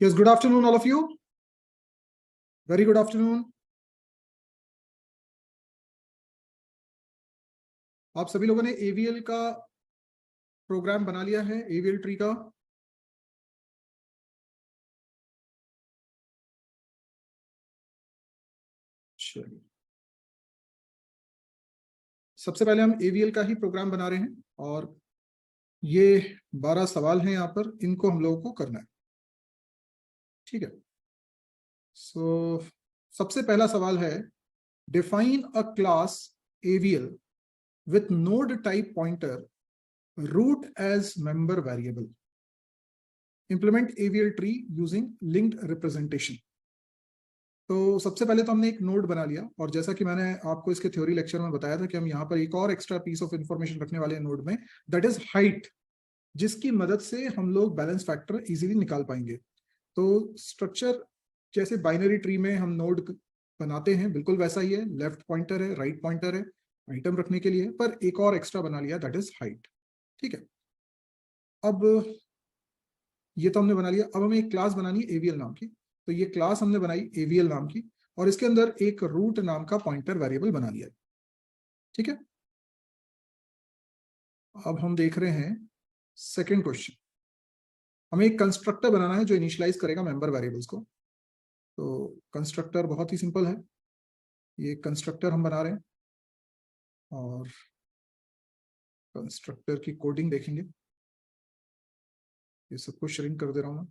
Yes, good afternoon, all of you. Very good afternoon. आप सभी लोगों ने AVL का प्रोग्राम बना लिया है, AVL ट्री का। चलिए, सबसे पहले हम AVL का ही प्रोग्राम बना रहे हैं और ये 12 सवाल हैं यहाँ पर, इनको हम लोगों को करना है। ठीक है। सो सबसे पहला सवाल है, define a class AVL with node type pointer root as member variable. Implement AVL tree using linked representation. तो सबसे पहले तो हमने एक नोड बना लिया और जैसा कि मैंने आपको इसके थ्योरी लेक्चर में बताया था कि हम यहाँ पर एक और एक्स्ट्रा पीस ऑफ इंफॉर्मेशन रखने वाले हैं नोड में, दैट इज हाइट, जिसकी मदद से हम लोग बैलेंस फैक्टर इजीली निकाल पाएंगे। तो स्ट्रक्चर जैसे बाइनरी ट्री में हम नोड बनाते हैं बिल्कुल वैसा ही है, लेफ्ट पॉइंटर है, राइट पॉइंटर है आइटम रखने के लिए, पर एक और एक्स्ट्रा बना लिया, दैट इज हाइट। ठीक है, अब ये तो हमने बना लिया। अब हमें एक क्लास बनानी है AVL नाम की, तो ये क्लास हमने बनाई AVL नाम की और इसके अंदर एक रूट नाम का पॉइंटर वेरिएबल बना लिया। ठीक है, अब हम देख रहे हैं सेकंड क्वेश्चन। हमें एक कंस्ट्रक्टर बनाना है जो इनिशियलाइज करेगा मेंबर वेरिएबल्स को। तो कंस्ट्रक्टर बहुत ही सिंपल है, ये कंस्ट्रक्टर हम बना रहे हैं और कंस्ट्रक्टर की कोडिंग देखेंगे। ये सब कुछ श्रिंक कर दे रहा हूं मैं।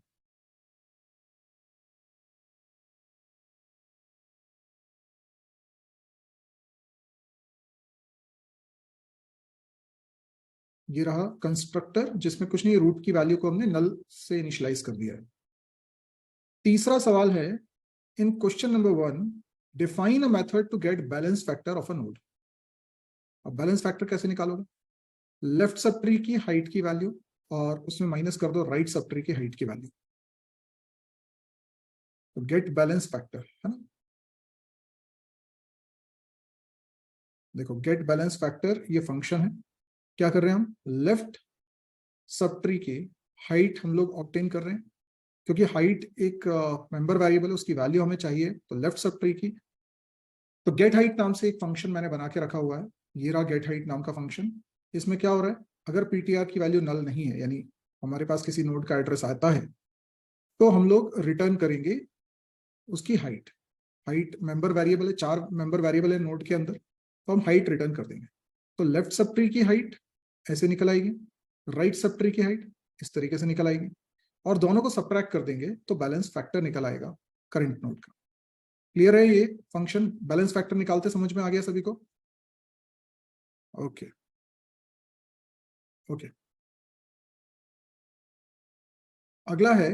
ये रहा कंस्ट्रक्टर, जिसमें कुछ नहीं, रूट की वैल्यू को हमने नल से इनिशियलाइज कर दिया है। तीसरा सवाल है, in question number 1 define a method to get balance factor of a node. अब बैलेंस फैक्टर कैसे निकालोगे? लेफ्ट सब ट्री की हाइट की वैल्यू और उसमें माइनस कर दो राइट सब ट्री की हाइट की वैल्यू, तो गेट बैलेंस फैक्टर है ना। देखो, गेट बैलेंस फैक्टर ये फंक्शन है। क्या कर रहे हैं हम? लेफ्ट सब ट्री की हाइट हम लोग ऑब्टेन कर रहे हैं, क्योंकि हाइट एक मेंबर वेरिएबल है, उसकी वैल्यू हमें चाहिए, तो लेफ्ट सब ट्री की। तो गेट हाइट नाम से एक फंक्शन मैंने बना के रखा हुआ है, ये रहा गेट हाइट नाम का फंक्शन। इसमें क्या हो रहा है, अगर पीटीआर की वैल्यू नल नहीं है, यानी हमारे पास किसी नोड का एड्रेस आता है, तो हम लोग रिटर्न करेंगे उसकी हाइट। हाइट मेंबर वेरिएबल है, 4 मेंबर वेरिएबल है नोड के अंदर, तो हम हाइट रिटर्न कर देंगे। तो लेफ्ट सब ट्री की हाइट ऐसे निकल आएगी, राइट सब ट्री की हाइट इस तरीके से निकल आएगी, और दोनों को सबट्रैक्ट कर देंगे तो बैलेंस फैक्टर निकल आएगा करंट नोड का। क्लियर है? ये फंक्शन बैलेंस फैक्टर निकालते समझ में आ गया सभी को? Okay okay. अगला है,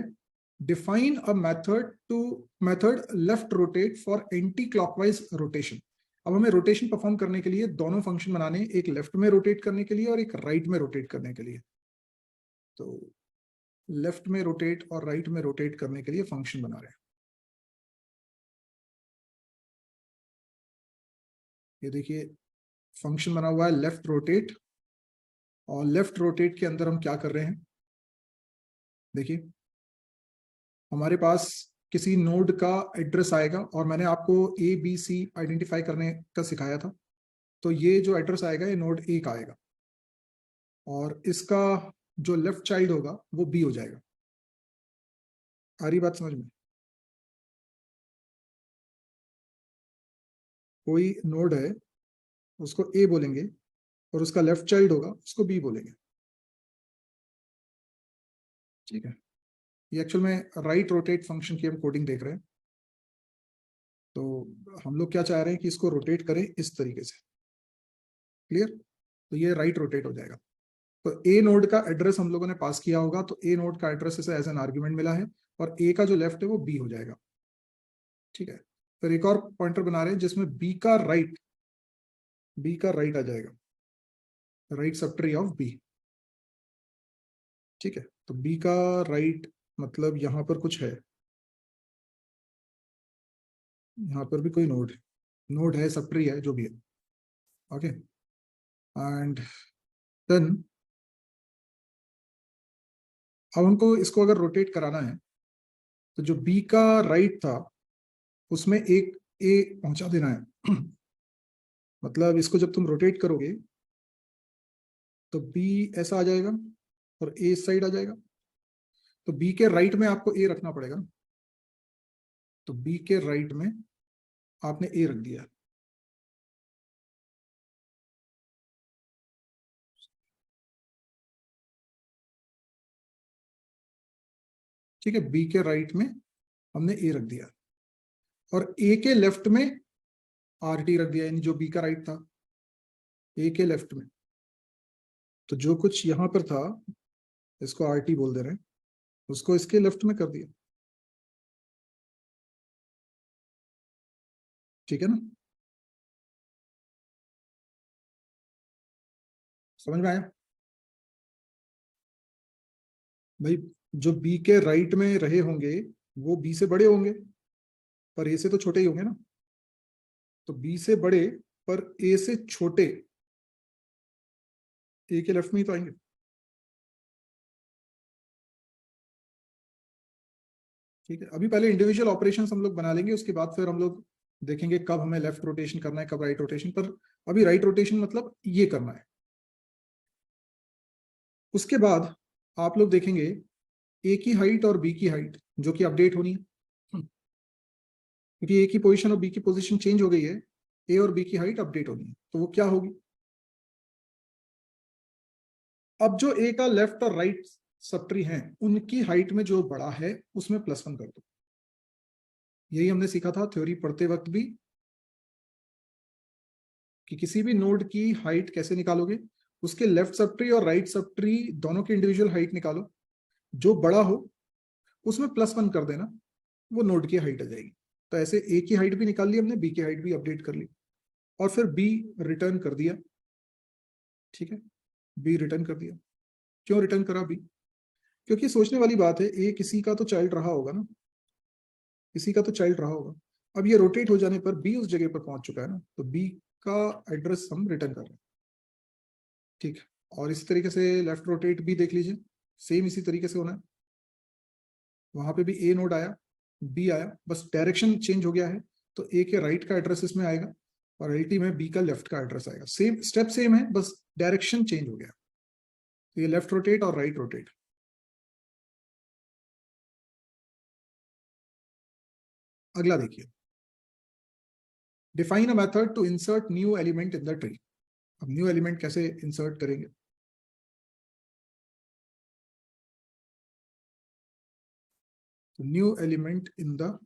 define a method left rotate for anti clockwise rotation. अब हमें रोटेशन परफॉर्म करने के लिए दोनों फंक्शन बनाने, एक लेफ्ट में रोटेट करने के लिए और एक राइट में रोटेट करने के लिए। तो लेफ्ट में रोटेट और राइट में रोटेट करने के लिए फंक्शन बना रहे हैं। ये देखिए, फंक्शन बना हुआ है लेफ्ट रोटेट, और लेफ्ट रोटेट के अंदर हम क्या कर रहे हैं, देखिए हमारे पास किसी नोड का एड्रेस आएगा और मैंने आपको ABC आइडेंटिफाई करने का सिखाया था। तो ये जो एड्रेस आएगा ये नोड A का आएगा और इसका जो लेफ्ट चाइल्ड होगा वो B हो जाएगा। आ रही बात समझ में? कोई नोड है उसको A बोलेंगे और उसका लेफ्ट चाइल्ड होगा उसको B बोलेंगे। ठीक है, ये एक्चुअल में राइट रोटेट फंक्शन की हम कोडिंग देख रहे हैं। तो हम लोग क्या चाह रहे हैं कि इसको रोटेट करें इस तरीके से। क्लियर? तो ये राइट रोटेट हो जाएगा। तो ए नोड का एड्रेस हम लोगों ने पास किया होगा, तो ए नोड का एड्रेस इसे एज एन आर्ग्यूमेंट मिला है और ए का जो लेफ्ट है वो बी हो जाएगा। ठीक है, फिर एक और पॉइंटर बना रहे हैं जिसमें बी का राइट आ जाएगा, right sub tree of B. ठीक है, तो बी का राइट मतलब यहां पर कुछ है, यहां पर भी कोई नोड है, सब ट्री है, जो भी है। ओके, एंड देन अब हमको इसको अगर रोटेट कराना है तो जो बी का राइट था उसमें एक ए पहुंचा देना है। मतलब इसको जब तुम रोटेट करोगे तो बी ऐसा आ जाएगा और ए इस साइड आ जाएगा, तो बी के राइट में आपको ए रखना पड़ेगा ना, तो बी के राइट में आपने ए रख दिया। ठीक है, बी के राइट में हमने ए रख दिया और ए के लेफ्ट में आर टी रख दिया, यानी जो बी का राइट था ए के लेफ्ट में। तो जो कुछ यहां पर था इसको आर टी बोल दे रहे हैं, उसको इसके लेफ्ट में कर दिया। ठीक है ना, समझ में आया भाई? जो बी के राइट में रहे होंगे वो बी से बड़े होंगे पर ए से तो छोटे ही होंगे ना, तो बी से बड़े पर ए से छोटे ए के लेफ्ट में ही तो आएंगे। ठीक है, अभी पहले इंडिविजुअल ऑपरेशंस हम लोग बना लेंगे, उसके बाद फिर हम लोग देखेंगे कब हमें लेफ्ट रोटेशन करना है, कब राइट रोटेशन। पर अभी राइट रोटेशन मतलब ये करना है। उसके बाद आप लोग देखेंगे ए की हाइट और बी की हाइट जो कि अपडेट होनी है, क्योंकि ए की पोजीशन और बी की पोजीशन चेंज हो गई है, ए और बी की हाइट अपडेट होनी है। तो वो क्या होगी? अब जो ए का लेफ्ट और राइट सबट्री हैं उनकी हाइट में जो बड़ा है उसमें +1 कर दो। यही हमने सीखा था थ्योरी पढ़ते वक्त भी, कि किसी भी नोड की हाइट कैसे निकालोगे, उसके लेफ्ट सबट्री और राइट सबट्री दोनों की इंडिविजुअल हाइट निकालो, जो बड़ा हो उसमें +1 कर देना, वो नोड की हाइट आ जाएगी। तो ऐसे ए की हाइट भी निकाल ली हमने, बी की हाइट भी अपडेट कर ली, और फिर बी रिटर्न कर दिया। ठीक है, बी रिटर्न कर दिया। क्यों रिटर्न करा बी? क्योंकि सोचने वाली बात है, ए किसी का तो चाइल्ड रहा होगा ना, किसी का तो चाइल्ड रहा होगा। अब ये रोटेट हो जाने पर बी उस जगह पर पहुंच चुका है ना, तो बी का एड्रेस हम रिटर्न कर रहे हैं। ठीक है, और इसी तरीके से लेफ्ट रोटेट भी देख लीजिए, सेम इसी तरीके से होना है। वहां पे भी ए नोड आया, बी आया, बस डायरेक्शन चेंज हो गया है, तो ए के राइट का एड्रेस इसमें आएगा और एलटी में बी का लेफ्ट का एड्रेस आएगा। सेम स्टेप सेम है, बस डायरेक्शन चेंज हो गया। तो ये लेफ्ट रोटेट और राइट रोटेट। अगला देखिए, define a method to insert new element in the tree. अब न्यू एलिमेंट कैसे इंसर्ट करेंगे? तो न्यू एलिमेंट इन द,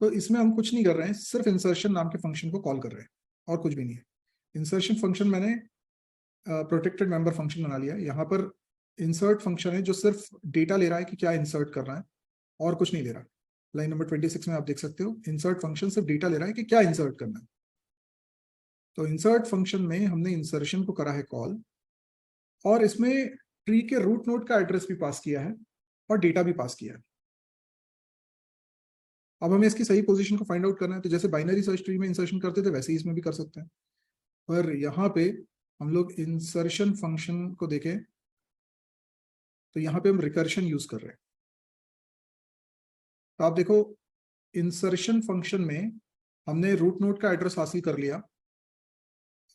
तो इसमें हम कुछ नहीं कर रहे हैं, सिर्फ इंसर्शन नाम के फंक्शन को कॉल कर रहे हैं और कुछ भी नहीं है। इंसर्शन फंक्शन मैंने प्रोटेक्टेड मेंबर फंक्शन बना लिया है। यहाँ पर इंसर्ट फंक्शन है जो सिर्फ डेटा ले रहा है कि क्या इंसर्ट करना है, और कुछ नहीं ले रहा। लाइन नंबर 26 में आप देख सकते हो, इंसर्ट फंक्शन सिर्फ डेटा ले रहा है कि क्या इंसर्ट करना है। तो इंसर्ट फंक्शन में हमने इंसर्शन को करा है कॉल, और इसमें ट्री के रूट नोड का एड्रेस भी पास किया है और डेटा भी पास किया है। अब हमें इसकी सही पोजीशन को फाइंड आउट करना है, तो जैसे बाइनरी सर्च ट्री में इंसर्शन करते थे वैसे ही इसमें भी कर सकते हैं। पर यहाँ पे हम लोग इंसर्शन फंक्शन को देखें तो यहाँ पे हम रिकर्शन यूज कर रहे हैं। तो आप देखो, इंसर्शन फंक्शन में हमने रूट नोड का एड्रेस हासिल कर लिया,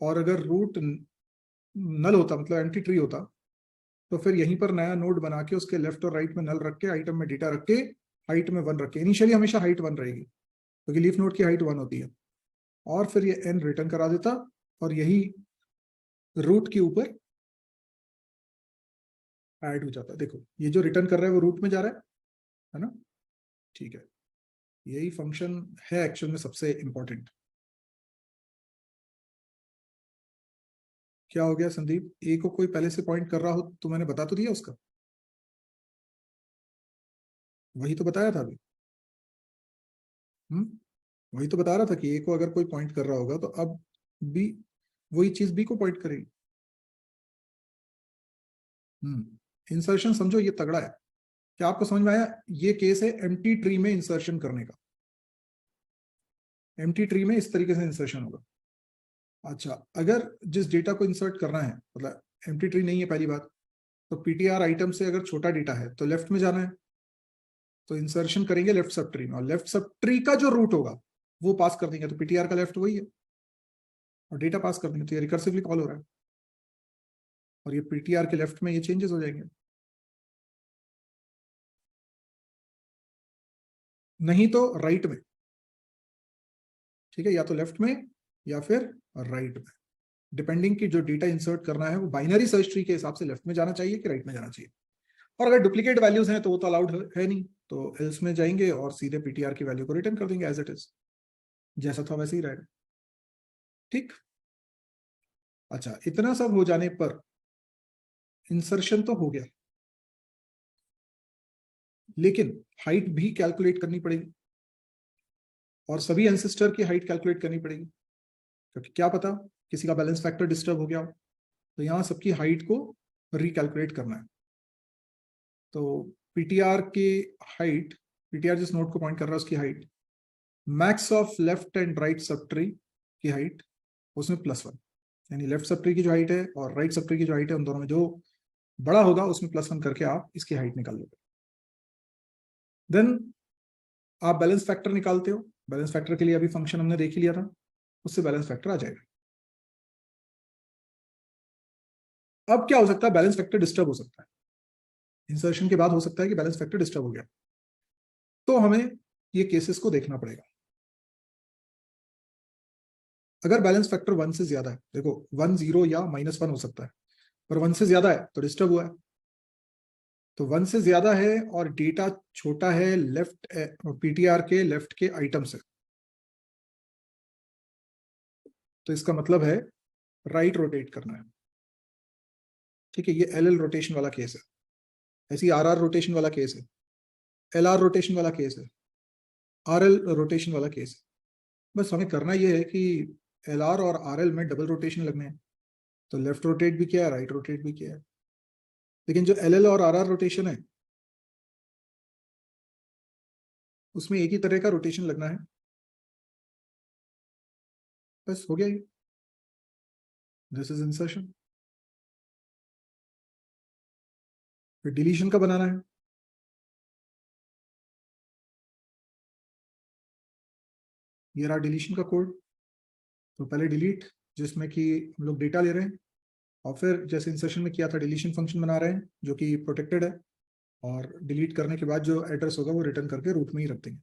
और अगर रूट नल होता, मतलब एम्प्टी ट्री होता, तो फिर यहीं पर नया नोड बना के उसके लेफ्ट और राइट में नल रख के, आइटम में डेटा रख के, हाइट में 1 रख के, इनिशियली हमेशा हाइट 1 रहेगी क्योंकि लीफ नोड की हाइट 1 होती है, और फिर ये n रिटर्न करा देता, और यही रूट के ऊपर ऐड हो जाता। देखो ये जो रिटर्न कर रहा है वो रूट में जा रहा है ना? ठीक है, यही फंक्शन है एक्चुअल में सबसे इंपॉर्टेंट। क्या हो गया संदीप? ए को कोई पहले से पॉइंट कर रहा हो तो मैंने बता तो दिया उसका, वही तो बताया था अभी। वही तो बता रहा था कि ए को अगर कोई पॉइंट कर रहा होगा तो अब बी वही चीज बी को पॉइंट करेगी। इंसर्शन समझो ये तगड़ा है। क्या आपको समझ में आया? ये केस है एम्प्टी ट्री में इंसर्शन करने का। एम्प्टी ट्री में इस तरीके से इंसर्शन होगा। अच्छा, अगर जिस डेटा को इंसर्ट करना है, मतलब एम्प्टी ट्री नहीं है पहली बात, तो पीटीआर आइटम से अगर छोटा डेटा है तो लेफ्ट में जाना है, तो इंसर्शन करेंगे लेफ्ट सब ट्री में, और लेफ्ट सब ट्री का जो रूट होगा वो पास कर देंगे, तो पीटीआर का लेफ्ट वही है, और डेटा पास कर देंगे, तो ये रिकर्सिवली कॉल हो रहा है, और ये पीटीआर के लेफ्ट में ये चेंजेस हो जाएंगे। नहीं तो राइट में, ठीक है, या तो लेफ्ट में या फिर राइट में, डिपेंडिंग कि जो डेटा इंसर्ट करना है वो बाइनरी सर्च ट्री के हिसाब से लेफ्ट में जाना चाहिए कि राइट में जाना चाहिए। और अगर डुप्लीकेट वैल्यूज हैं तो वो तो अलाउड है नहीं, तो एल्स में जाएंगे और सीधे पीटीआर की वैल्यू को रिटर्न कर देंगे एज इट इज, जैसा था वैसे ही रहेगा। ठीक, अच्छा, इतना सब हो जाने पर इंसर्शन तो हो गया, लेकिन हाइट भी कैलकुलेट करनी पड़ेगी, और सभी एंसेस्टर की हाइट कैलकुलेट करनी पड़ेगी, क्योंकि क्या पता किसी का बैलेंस फैक्टर डिस्टर्ब हो गया हो, तो यहाँ सबकी हाइट को रिकैलकुलेट करना है। तो पीटीआर की हाइट, पीटीआर जिस नोड को पॉइंट कर रहा है उसकी height, max of left and right sub tree की हाइट, उसमें +1, यानी लेफ्ट सब ट्री की जो हाइट है और राइट सब ट्री की जो हाइट है, उन दोनों में जो बड़ा होगा उसमें +1 करके आप इसकी हाइट निकाल लोगे। देन आप बैलेंस फैक्टर निकालते हो, बैलेंस फैक्टर के लिए अभी फंक्शन हमने देख ही लिया था, उससे बैलेंस फैक्टर आ जाएगा। अब क्या हो सकता है, बैलेंस फैक्टर डिस्टर्ब हो सकता है, इंसर्शन के बाद हो सकता है कि बैलेंस फैक्टर डिस्टर्ब हो गया, तो हमें ये केसेस को देखना पड़ेगा। अगर बैलेंस फैक्टर 1 से ज्यादा है, देखो 1 0 या -1 हो सकता है, पर 1 से ज्यादा है तो डिस्टर्ब हुआ है, तो 1 से ज्यादा है और डेटा छोटा है लेफ्ट पीटीआर के लेफ्ट के आइटम से, तो इसका मतलब है राइट रोटेट करना है। ठीक है, ये एल रोटेशन वाला केस है, ऐसी आर रोटेशन वाला केस है, LR रोटेशन वाला केस है, RL रोटेशन वाला केस है। बस हमें करना यह है कि LR और RL में डबल रोटेशन लगने हैं, तो लेफ्ट रोटेट भी किया है, राइट रोटेट भी किया है, लेकिन जो LL और RR रोटेशन है उसमें एक ही तरह का रोटेशन लगना है। बस हो गया ये, दिस इज इंसर्शन। फिर डिलीशन का बनाना है, ये रहा डिलीशन का कोड। तो पहले डिलीट, जिसमें कि हम लोग डेटा ले रहे हैं, और फिर जैसे इंसर्शन में किया था डिलीशन फंक्शन बना रहे हैं जो कि प्रोटेक्टेड है, और डिलीट करने के बाद जो एड्रेस होगा वो रिटर्न करके रूट में ही रख देंगे।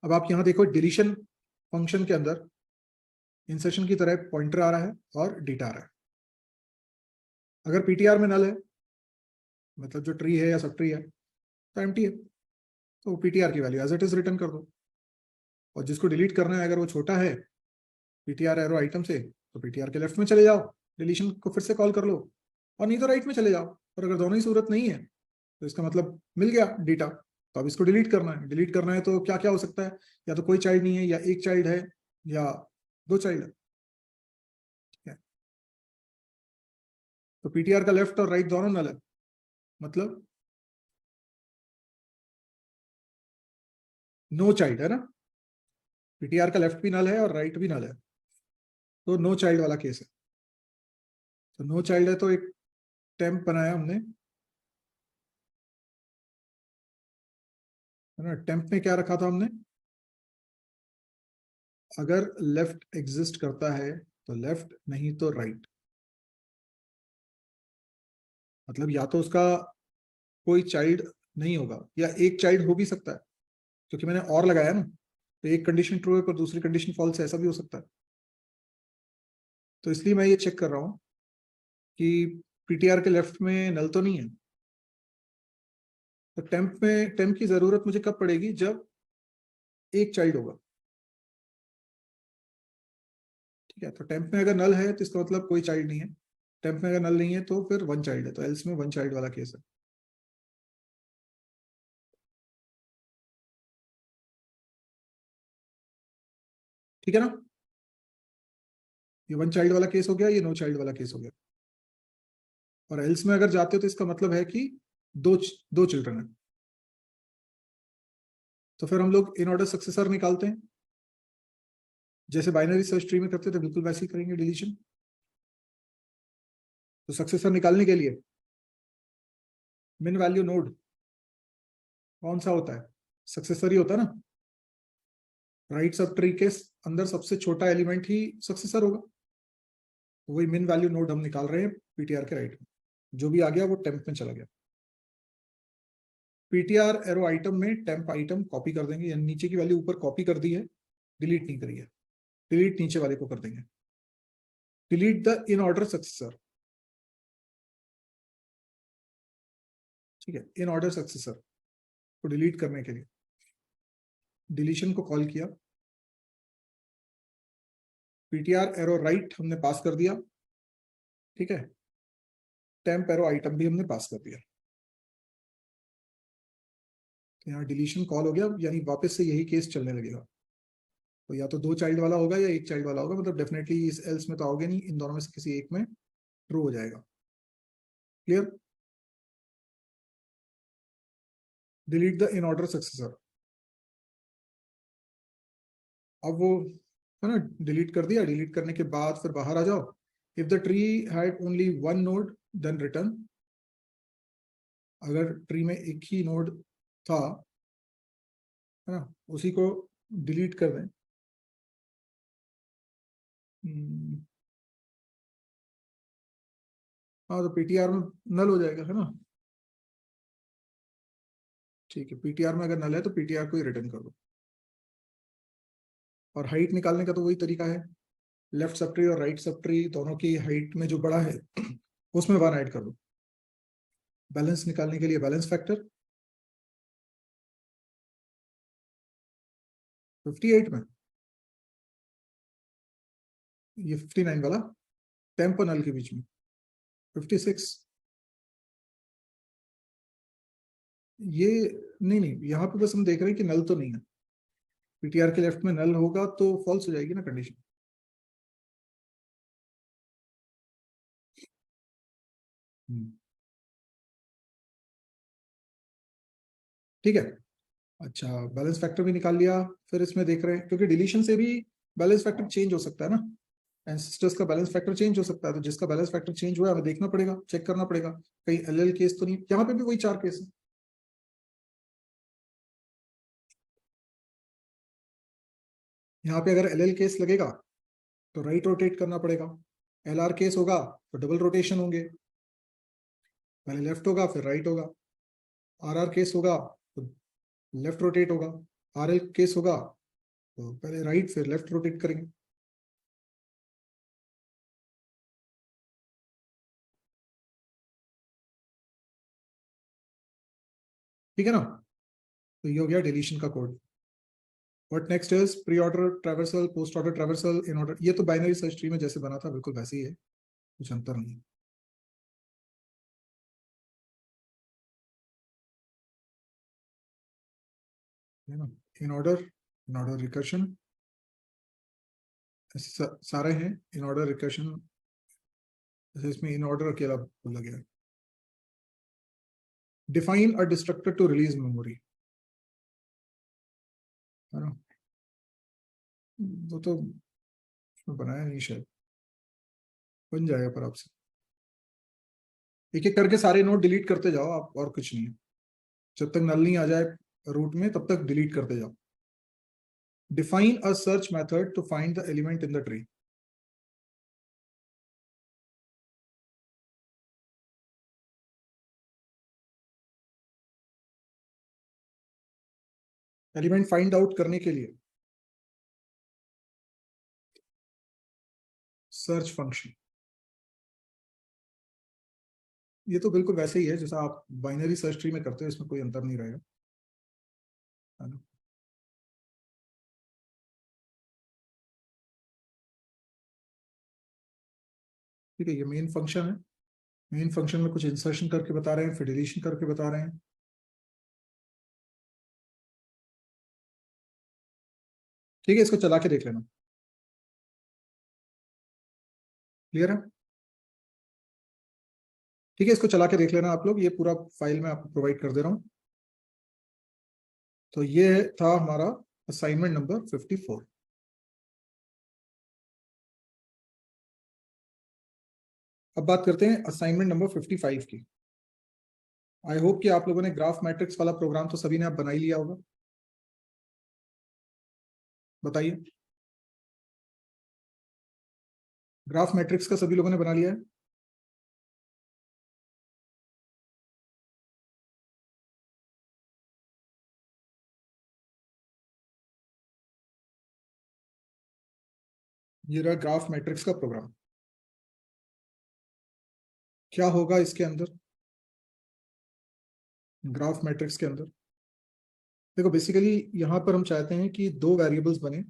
अब आप यहाँ देखो डिलीशन फंक्शन के अंदर इंसर्शन की तरह पॉइंटर आ रहा है और डेटा आ रहा है। अगर पीटीआर में नल है, मतलब जो ट्री है या सब ट्री है, तो एम्प्टी है, तो पीटीआर की value as it is return कर दो, और जिसको डिलीट करना है अगर वो छोटा है पीटीआर एरो आइटम से, तो पीटीआर के लेफ्ट में चले जाओ, डिलीशन को फिर से कॉल कर लो, और नहीं तो राइट में चले जाओ। और अगर दोनों ही सूरत नहीं है तो इसका मतलब मिल गया डेटा, तो अब इसको डिलीट करना है। डिलीट करना है तो क्या क्या हो सकता है, या तो कोई चाइल्ड नहीं है, या एक चाइल्ड है, या दो चाइल्ड है, ठीक है। तो पीटीआर का लेफ्ट और राइट दोनों नल है, मतलब नो चाइल्ड है ना, पीटीआर का लेफ्ट भी नल है और राइट भी नल है, तो नो चाइल्ड वाला केस है। तो नो चाइल्ड है तो एक टेम्प बनाया हमने, है ना। टेम्प में क्या रखा था हमने, अगर लेफ्ट एग्जिस्ट करता है तो लेफ्ट, नहीं तो राइट, मतलब या तो उसका कोई चाइल्ड नहीं होगा या एक चाइल्ड हो भी सकता है, क्योंकि मैंने और लगाया ना, तो एक कंडीशन ट्रू है पर दूसरी कंडीशन फॉल्स है, ऐसा भी हो सकता है। तो इसलिए मैं ये चेक कर रहा हूँ कि पीटीआर के लेफ्ट में नल तो नहीं है। तो टेम्प की जरूरत मुझे कब पड़ेगी, जब एक चाइल्ड होगा, ठीक है। तो टेम्प में अगर नल है तो इसका मतलब कोई चाइल्ड नहीं है, टेम्प में अगर नल नहीं है तो फिर वन चाइल्ड है, तो एल्स में वन चाइल्ड वाला केस है, ठीक है ना। ये वन चाइल्ड वाला केस हो गया, ये नो चाइल्ड वाला केस हो गया। और एल्स में अगर जाते हो तो इसका मतलब है कि दो दो चिल्ड्रन है, तो फिर हम लोग इन ऑर्डर सक्सेसर निकालते हैं। जैसे बाइनरी सर्च ट्री में करते थे बिल्कुल वैसे ही करेंगे डिलीशन। तो सक्सेसर निकालने के लिए मिन वैल्यू नोड कौन सा होता है, सक्सेसर ही होता है ना। राइट सब ट्री के अंदर सबसे छोटा एलिमेंट ही सक्सेसर होगा। तो वही मिन वैल्यू नोड हम निकाल रहे हैं पीटीआर के राइट में, जो भी आ गया वो टेम्प में चला गया। पीटीआर एरो आइटम में टेम्प आइटम कॉपी कर देंगे, यानी नीचे की वैल्यू ऊपर कॉपी कर दी है, डिलीट नहीं करी है, डिलीट नीचे वाले को कर देंगे। Delete the in order successor, ठीक है, इन ऑर्डर सक्सेसर को डिलीट करने के लिए डिलीशन को कॉल किया, पीटीआर एरो राइट हमने पास कर दिया, ठीक है, टेम्प एरो आइटम भी हमने पास कर दिया। तो यहाँ डिलीशन कॉल हो गया, यानी वापस से यही केस चलने लगेगा। तो या तो 2 चाइल्ड वाला होगा या 1 चाइल्ड वाला होगा, मतलब डेफिनेटली इस एल्स में तो आओगे नहीं, इन दोनों में से किसी एक में ट्रू हो जाएगा। Clear. Delete the in order successor, अब वो है ना, डिलीट कर दिया, डिलीट करने के बाद फिर बाहर आ जाओ। If the tree had only 1 node then return, अगर ट्री में एक ही नोड था, है ना, उसी को डिलीट कर दें। हाँ, तो पीटीआर में नल हो जाएगा, है ना। ठीक है, पीटीआर में अगर नल है तो पीटीआर को ही रिटर्न कर दो। और हाइट निकालने का तो वही तरीका है, लेफ्ट सब ट्री और राइट सब ट्री दोनों की हाइट में जो बड़ा है उसमें 1 ऐड कर दो। बैलेंस निकालने के लिए बैलेंस फैक्टर 58 में, ये 59 वाला टेम्प और नल के बीच में 56, ये नहीं नहीं, यहाँ पे बस हम देख रहे हैं कि नल तो नहीं है। पीटीआर के लेफ्ट में नल होगा तो फॉल्स हो जाएगी ना कंडीशन। ठीक है, अच्छा, बैलेंस फैक्टर भी निकाल लिया। फिर इसमें देख रहे हैं, क्योंकि डिलीशन से भी बैलेंस फैक्टर चेंज हो सकता है ना, एंसेस्टर्स का बैलेंस फैक्टर चेंज हो सकता है। तो जिसका बैलेंस फैक्टर चेंज हुआ है हमें देखना पड़ेगा, चेक करना पड़ेगा कहीं एलएल केस तो नहीं। यहाँ पे भी वही 4 केस है। यहाँ पे अगर एलएल केस लगेगा तो राइट रोटेट करना पड़ेगा, एलआर केस होगा तो डबल रोटेशन होंगे, पहले लेफ्ट होगा फिर राइट होगा। आरआर केस होगा तो लेफ्ट रोटेट होगा, आरएल केस होगा तो पहले राइट फिर लेफ्ट रोटेट करेंगे। ठीक है ना। तो ये हो गया डिलीशन का code. What next is pre order traversal, post order traversal, in order. ये तो बाइनरी सर्च ट्री में जैसे बना था बिल्कुल वैसे ही है, कुछ अंतर नहीं है ना। इन ऑर्डर रिकर्शन सारे हैं, इन ऑर्डर रिकर्शन, इसमें इन ऑर्डर अकेला बोला गया। Define a destructor to release memory, है ना, वो तो बनाया नहीं शायद, बन जाएगा पर आपसे एक एक करके सारे नोड डिलीट करते जाओ आप, और कुछ नहीं है। जब तक नल नहीं आ जाए रूट में तब तक डिलीट करते जाओ। Define a search method to find the element in the tree, element find out करने के लिए सर्च फंक्शन। ये तो बिल्कुल वैसे ही है जैसा आप बाइनरी सर्च ट्री में करते हो, इसमें कोई अंतर नहीं रहेगा, है ना। ठीक है, ये मेन फंक्शन है। मेन फंक्शन में कुछ इंसर्शन करके बता रहे हैं, फिर डिलीशन करके बता रहे हैं। ठीक है, इसको चला के देख लेना। क्लियर है। ठीक है, इसको चला के देख लेना आप लोग, ये पूरा फाइल मैं आपको प्रोवाइड कर दे रहा हूँ। तो ये था हमारा असाइनमेंट नंबर 54। अब बात करते हैं असाइनमेंट नंबर 55 की। आई होप कि आप लोगों ने ग्राफ मैट्रिक्स वाला प्रोग्राम तो सभी ने आप बना ही लिया होगा। बताइए, ग्राफ मैट्रिक्स का सभी लोगों ने बना लिया है? ये रहा ग्राफ मैट्रिक्स का प्रोग्राम। क्या होगा इसके अंदर, ग्राफ मैट्रिक्स के अंदर? देखो, बेसिकली यहाँ पर हम चाहते हैं कि दो वेरिएबल्स बने।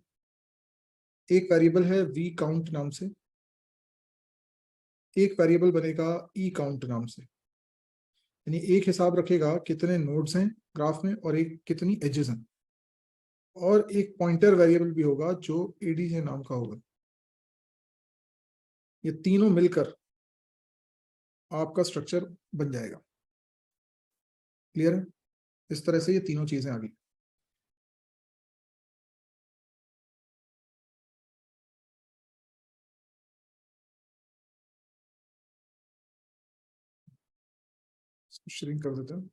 एक वेरिएबल है वी काउंट नाम से, एक वेरिएबल बनेगा ई काउंट नाम से। यानी एक हिसाब रखेगा कितने नोड्स हैं ग्राफ में और एक कितनी एजेस हैं, और एक पॉइंटर वेरिएबल भी होगा जो एडीजे नाम का होगा। ये तीनों मिलकर आपका स्ट्रक्चर बन जाएगा। क्लियर है? इस तरह से ये तीनों चीजें आ गई। श्रिंक कर देते हैं।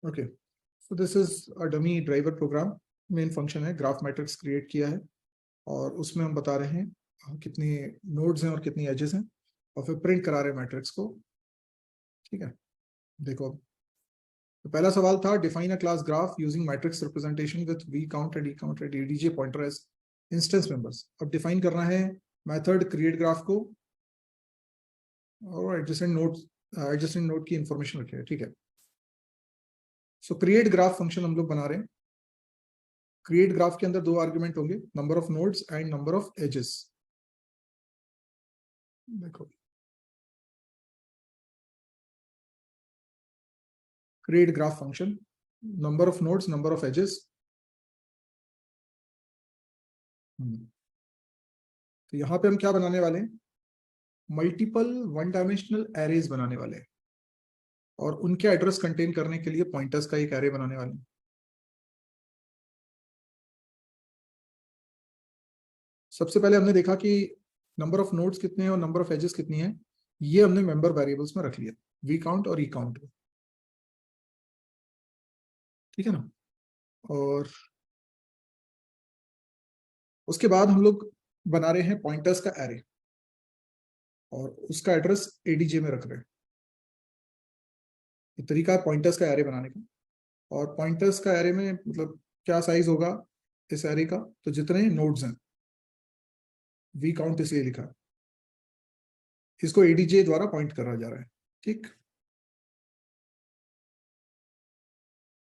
Okay, so this is a dummy driver program. Main function है ग्राफ मैट्रिक्स क्रिएट किया है, और उसमें हम बता रहे हैं कितनी नोड्स हैं और कितनी एजेस हैं, और फिर प्रिंट करा रहे हैं मैट्रिक्स को। ठीक है, देखो, तो पहला सवाल था define a class graph using matrix representation with V count and E count and ADJ pointer as instance members. अब डिफाइन करना है मेथड क्रिएट ग्राफ को, और एडजेसेंट नोड की इंफॉर्मेशन रखें। ठीक है, सो क्रिएट ग्राफ फंक्शन हम लोग बना रहे हैं। क्रिएट ग्राफ के अंदर दो आर्गुमेंट होंगे, number of nodes and number of edges. देखो, create graph function, number of nodes, number of edges. तो यहाँ पे हम क्या बनाने वाले हैं, मल्टीपल वन डायमेंशनल एरेज बनाने वाले हैं, और उनके एड्रेस कंटेन करने के लिए पॉइंटर्स का एक एरे बनाने वाले हैं। सबसे पहले हमने देखा कि नंबर ऑफ नोड्स कितने हैं और नंबर ऑफ एजेस कितनी है, ये हमने मेंबर वेरिएबल्स में रख लिया, वी काउंट और ई काउंट। ठीक है ना? और उसके बाद हम लोग बना रहे हैं पॉइंटर्स का एरे, और उसका एड्रेस एडीजे में रख रहे हैं। ये तरीका है पॉइंटर्स का एरे बनाने का। और पॉइंटर्स का एरे में मतलब क्या साइज होगा इस एरे का, तो जितने नोड्स हैं, वी काउंट इसलिए लिखा है, इसको एडीजे द्वारा पॉइंट करा जा रहा है। ठीक,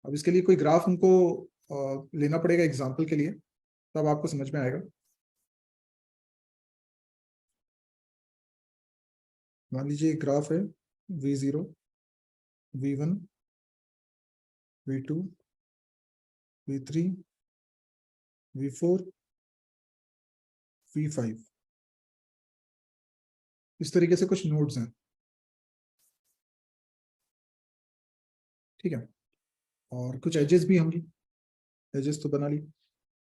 अब इसके लिए कोई ग्राफ हमको लेना पड़ेगा एग्जाम्पल के लिए, तब आपको समझ में आएगा। मान लीजिए एक ग्राफ है V0, V1, V2, V3, V4, V5, इस तरीके से कुछ नोड्स हैं। ठीक है, और कुछ एजेस भी होंगी, एजेस तो बना ली।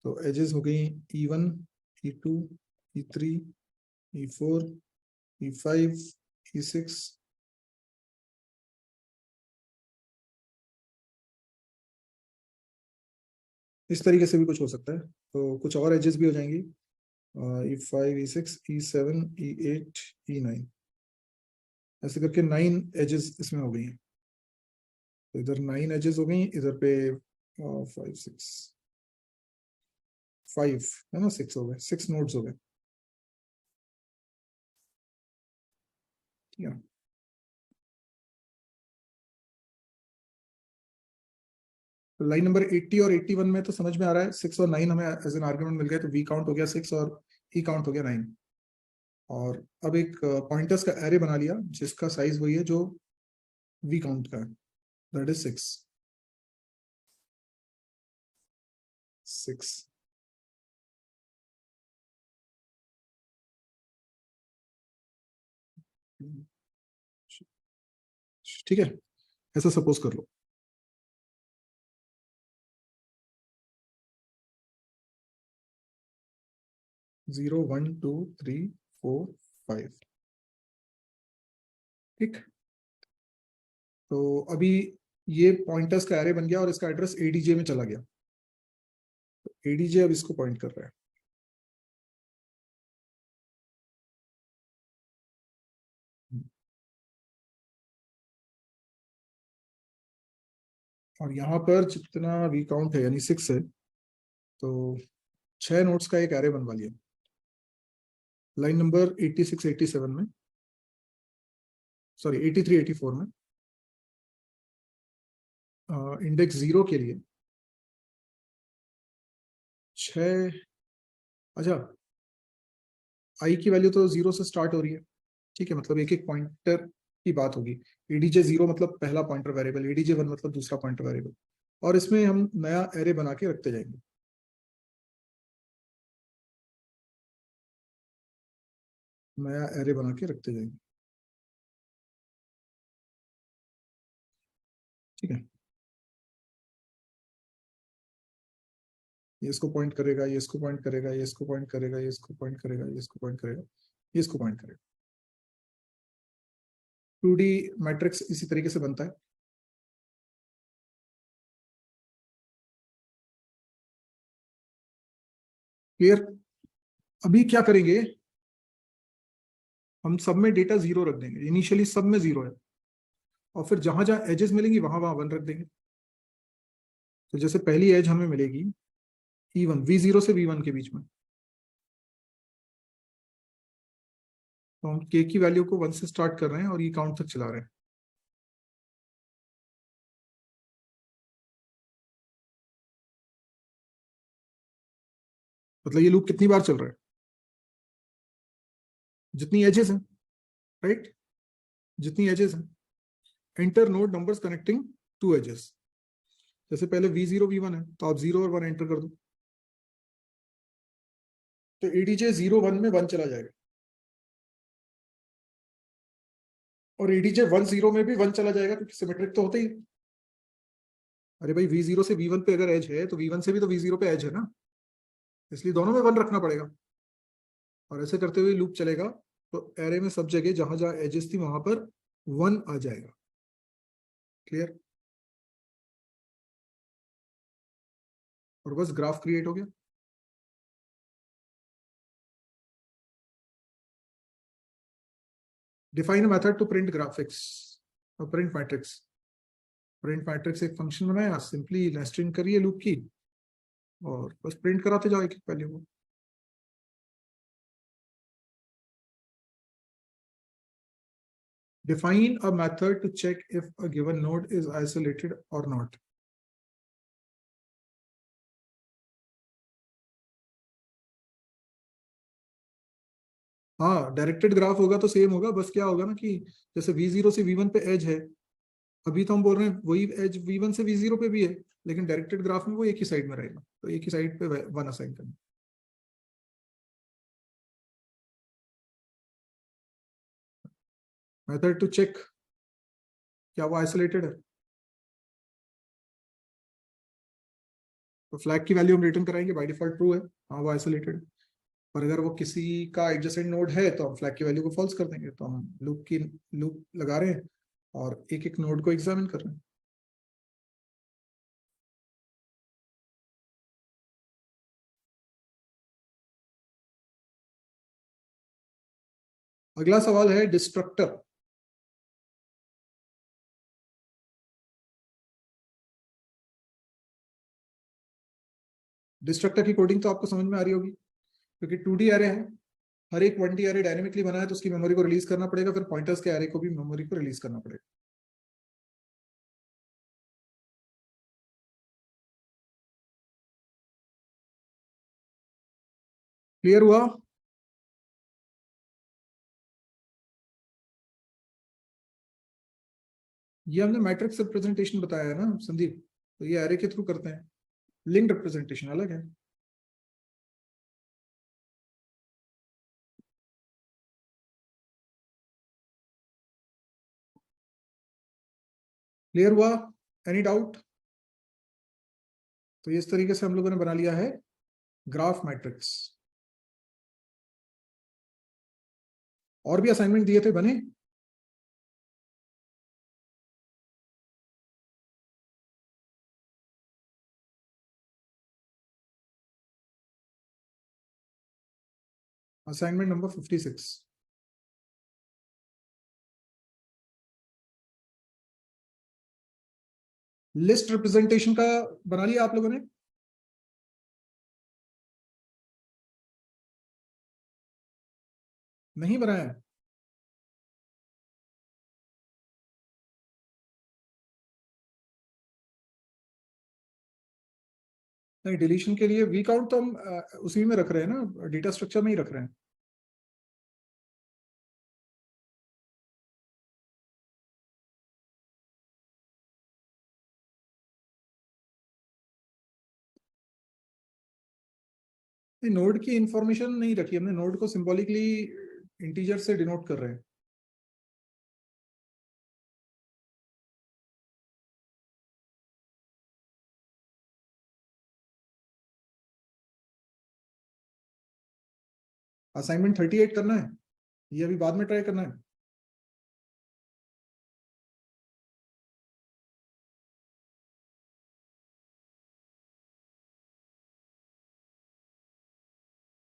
तो एजेस हो गई E1, E2, E3, E4, E5, E6। इस तरीके से भी कुछ हो सकता है, तो कुछ और एजेस भी हो जाएंगी, E5, E6, E7, E8, E9, ऐसे करके 9 एजेस इसमें हो गई हैं। तो इधर 9 एजेस हो गई, इधर पे 5 है ना, 6 हो गए, 6 नोड्स हो गए। ठीक है, तो लाइन नंबर 80 और 81 में तो समझ में आ रहा है, 6 और 9 हमें एज एन आर्गुमेंट मिल गए, तो वी काउंट हो गया 6 और ई काउंट हो गया 9। और अब एक पॉइंटर्स का एरे बना लिया जिसका साइज वही है जो वी काउंट का है, दैट इज 6। 6। ठीक है, ऐसा सपोज कर लो। 0, 1, 2, 3, 4, 5। ठीक, तो अभी ये पॉइंटर्स का एरे बन गया और इसका एड्रेस एडीजे में चला गया, तो एडीजे अब इसको पॉइंट कर रहा है। और यहाँ पर जितना वी काउंट है यानी 6 है, तो 6 नोट्स का एक एरे बनवा लिया लाइन नंबर 86 87 में, सॉरी 83 84 में। इंडेक्स 0 के लिए 6, अच्छा आई की वैल्यू तो 0 से स्टार्ट हो रही है, ठीक है, मतलब एक एक पॉइंटर की बात होगी। एडीजे 0 मतलब पहला पॉइंटर वेरिएबल, एडीजे 1 मतलब दूसरा पॉइंटर वेरिएबल, और इसमें हम नया एरे बना के रखते जाएंगे। नया एरे बना के रखते जाएंगे, ठीक है। ये इसको पॉइंट करेगा, ये इसको पॉइंट करेगा, ये इसको पॉइंट करेगा, ये इसको पॉइंट करेगा, ये इसको पॉइंट करेगा, ये इसको पॉइंट करेगा। 2D मैट्रिक्स इसी तरीके से बनता है। क्लियर? अभी क्या करेंगे, हम सब में डेटा 0 रख देंगे, इनिशियली सब में 0 है, और फिर जहां जहां एजेस मिलेंगी वहां वहां 1 रख देंगे। तो जैसे पहली एज हमें मिलेगी E1, V0 से V1 के बीच में, तो हम K की वैल्यू को 1 से स्टार्ट कर रहे हैं और ये काउंट तक चला रहे हैं। मतलब ये लूप कितनी बार चल रहा है, जितनी एजेस हैं, राइट, जितनी एजेस हैं। Enter node numbers connecting to edges, जैसे पहले V0 V1 है तो आप 0 और 1 एंटर कर दो, तो एडीजे 0 1 में 1 चला जाएगा, और एडीजे 1 0 में भी 1 चला जाएगा, क्योंकि सिमेट्रिक तो होते ही। अरे भाई V0 से V1 पे अगर एज है तो V1 से भी तो V0 पे एज है ना, इसलिए दोनों में 1 रखना पड़ेगा, और ऐसे करते हुए लूप चलेगा। तो एरे में सब जगह जहां जहां एजेस थी वहां पर 1 आ जाएगा। क्लियर? और बस ग्राफ क्रिएट हो गया। Define method to print graphics और प्रिंट मैट्रिक्स। प्रिंट मैट्रिक्स एक फंक्शन बनाया, सिंपली नेस्टिंग करिए लूप की, और बस प्रिंट कराते जाओ एक एक वैल्यू को। Define a method to check if a given node is isolated or not. हाँ, डायरेक्टेड ग्राफ होगा तो सेम होगा, बस क्या होगा ना कि जैसे V0 से V1 पे एज है, अभी तो हम बोल रहे हैं वही एज V1 से V0 पे भी है, लेकिन डायरेक्टेड ग्राफ में वो एक ही साइड में रहेगा, तो एक ही साइड पे 1 असाइन करना। मेथड टू चेक क्या वो आइसोलेटेड है, तो फ्लैग की वैल्यू हम रिटर्न कराएंगे, बाय डिफॉल्ट ट्रू है, हाँ वो आइसोलेटेड है। और अगर वो किसी का एडजेसेंट नोड है तो हम फ्लैग की वैल्यू को फॉल्स कर देंगे। तो हम लूप लगा रहे हैं और एक एक नोड को एग्जामिन कर रहे हैं। अगला सवाल है डिस्ट्रक्टर। डिस्ट्रक्टर की कोडिंग तो आपको समझ में आ रही होगी, क्योंकि 2D एरे है, हर एक 1D एरे डायनेमिकली बना है, तो उसकी मेमोरी को रिलीज करना पड़ेगा, फिर पॉइंटर्स के एरे को भी मेमोरी को रिलीज करना पड़ेगा। क्लियर हुआ? ये हमने मैट्रिक्स रिप्रेजेंटेशन बताया है ना संदीप, तो ये एरे के थ्रू करते हैं, लिंक रिप्रेजेंटेशन अलग है। क्लियर हुआ? Any doubt? तो इस तरीके से हम लोगों ने बना लिया है ग्राफ मैट्रिक्स। और भी असाइनमेंट दिए थे, बने? Assignment number 56। लिस्ट रिप्रेजेंटेशन का बना लिया आप लोगों ने? नहीं बनाया? नहीं, डिलीशन के लिए वी काउंट तो हम उसी में रख रहे हैं ना, डेटा स्ट्रक्चर में ही रख रहे हैं। नोड की इंफॉर्मेशन नहीं रखी हमने, नोड को सिंबॉलिकली इंटीजर से डिनोट कर रहे हैं। असाइनमेंट 38 करना है, ये अभी बाद में ट्राई करना है।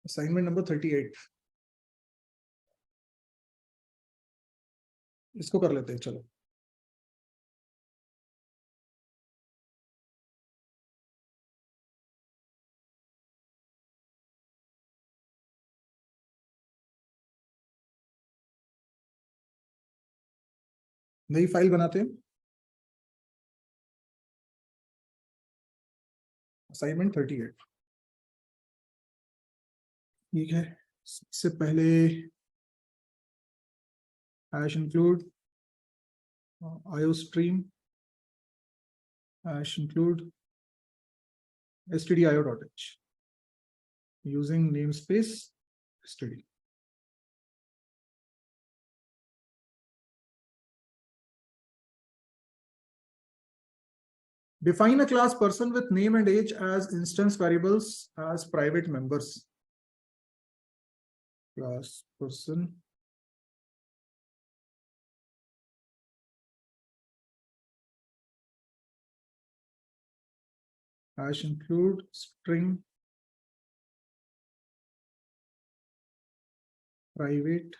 असाइनमेंट नंबर 38 इसको कर लेते हैं, चलो। नई फाइल बनाते हैं, असाइनमेंट 38। ठीक है, सबसे पहले hash include iostream hash include stdio.h using namespace std. Define a class person with name and age as instance variables as private members. Class person hash include string private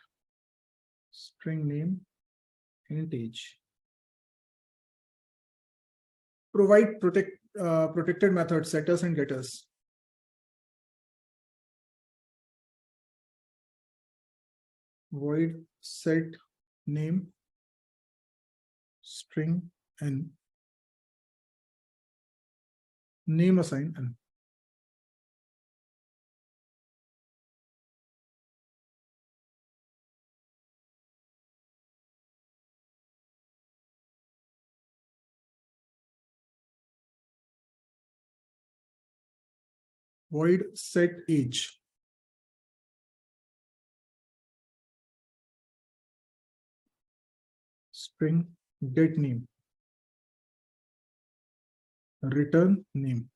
string name int age. Provide protected methods, setters and getters. Void set name string n, name assign n. Void set age. String get name, return name.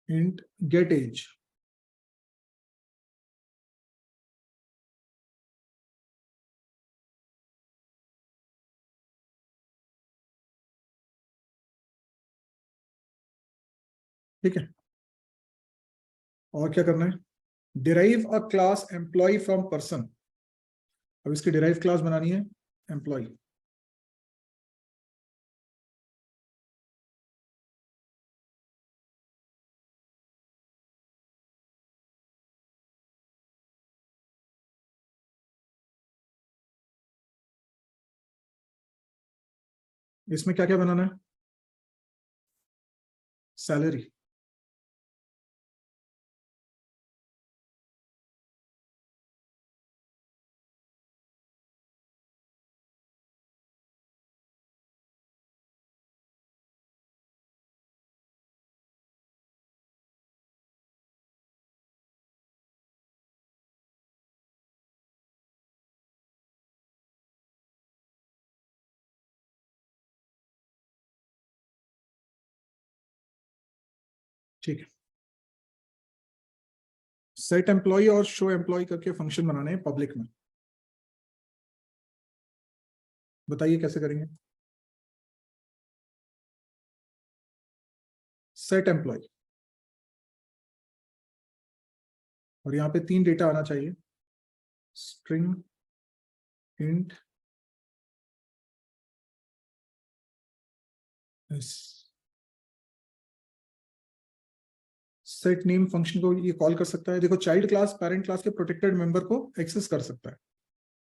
Int get age. ठीक है, और क्या करना है? Derive a class employ from person. अब इसकी derive class बनानी है एम्प्लॉय। इसमें क्या क्या बनाना है? सैलरी, ठीक है। सेट एम्प्लॉय और शो एम्प्लॉय करके फंक्शन बनाने हैं पब्लिक में। बताइए कैसे करेंगे? सेट एम्प्लॉय और यहाँ पे 3 डेटा आना चाहिए, string, int, set name function को ये कॉल कर सकता है। देखो चाइल्ड क्लास पेरेंट क्लास के प्रोटेक्टेड मेंबर को एक्सेस कर सकता है,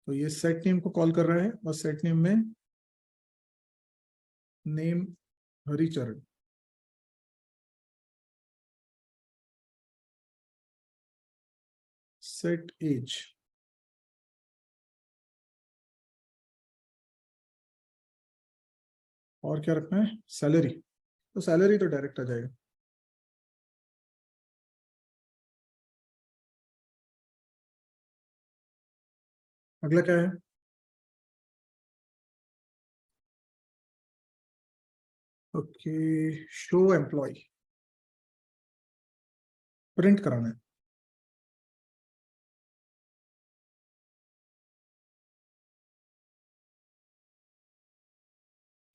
तो ये सेट नेम को कॉल कर रहा है और सेट नेम में नेम हरिचरण, सेट एज, और क्या रखना है, सैलरी, तो सैलरी तो डायरेक्ट आ जाएगा। अगला क्या है, ओके, शो एम्प्लॉय, प्रिंट कराना है।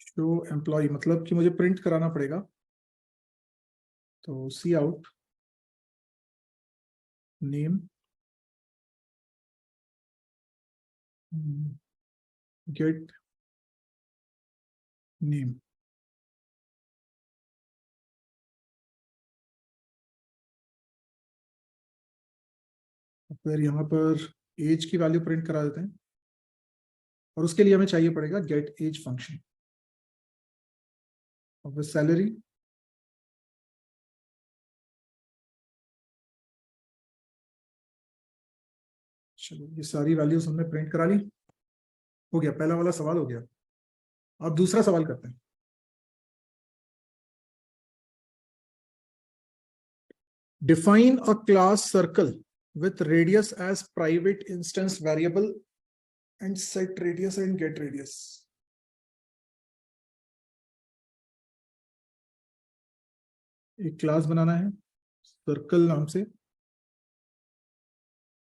शो एम्प्लॉय मतलब कि मुझे प्रिंट कराना पड़ेगा, तो सी आउट नेम गेट नेम, फिर यहाँ पर एज की वैल्यू प्रिंट करा देते हैं, और उसके लिए हमें चाहिए पड़ेगा गेट एज फंक्शन, और फिर सैलरी, चलो ये सारी वैल्यूज हमने प्रिंट करा ली, हो गया, पहला वाला सवाल हो गया। अब दूसरा सवाल करते हैं। Define a class circle with radius as private instance variable and set radius and get radius। एक क्लास बनाना है सर्कल नाम से,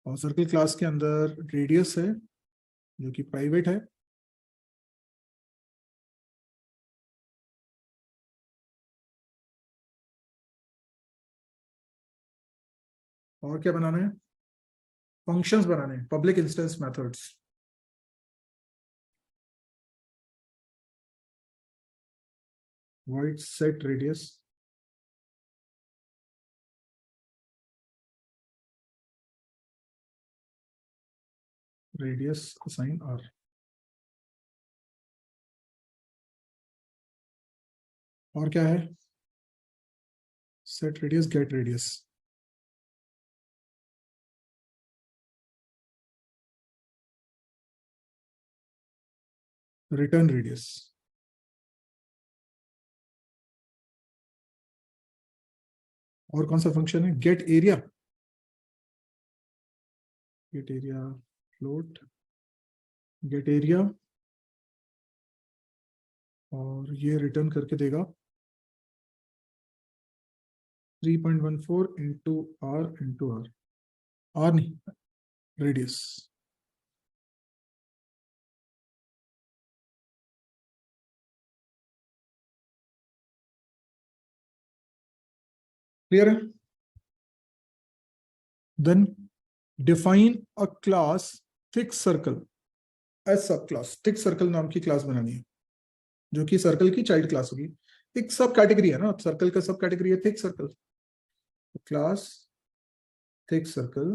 और सर्कल क्लास के अंदर रेडियस है जो कि प्राइवेट है, और क्या बनाना है, फंक्शंस बनाने हैं, public instance methods. void set radius, radius assign r, और क्या है, set radius get radius, return radius, और कौन सा फंक्शन है, get area, get area float, get area, और ये रिटर्न करके देगा 3.14 इंटू आर, आर नहीं, रेडियस। क्लियर है? Then define a class thick circle as subclass, thick circle नाम की क्लास बनानी है जो कि सर्कल की चाइल्ड क्लास होगी। एक सब कैटेगरी है ना, सर्कल का सब कैटेगरी है thick circle, class thick circle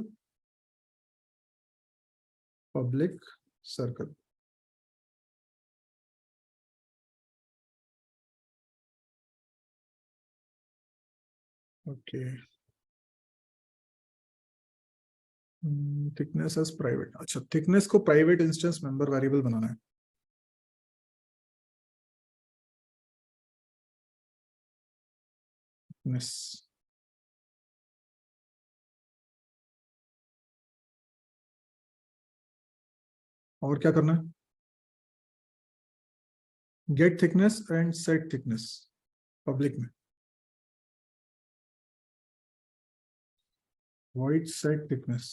public circle. Okay, thickness as private, अच्छा थिकनेस को प्राइवेट इंस्टेंस मेंबर वेरिएबल बनाना है। थिकनेस, और क्या करना है, get thickness and set thickness public में, void set thickness,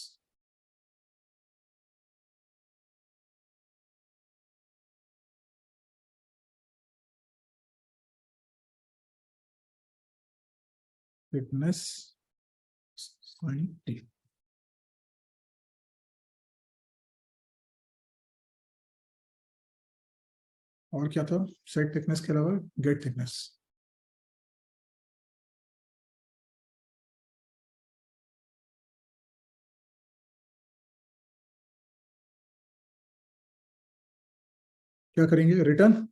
thickness sin t। और क्या था सेट थिकनेस के अलावा? Get thickness. क्या करेंगे? रिटर्न।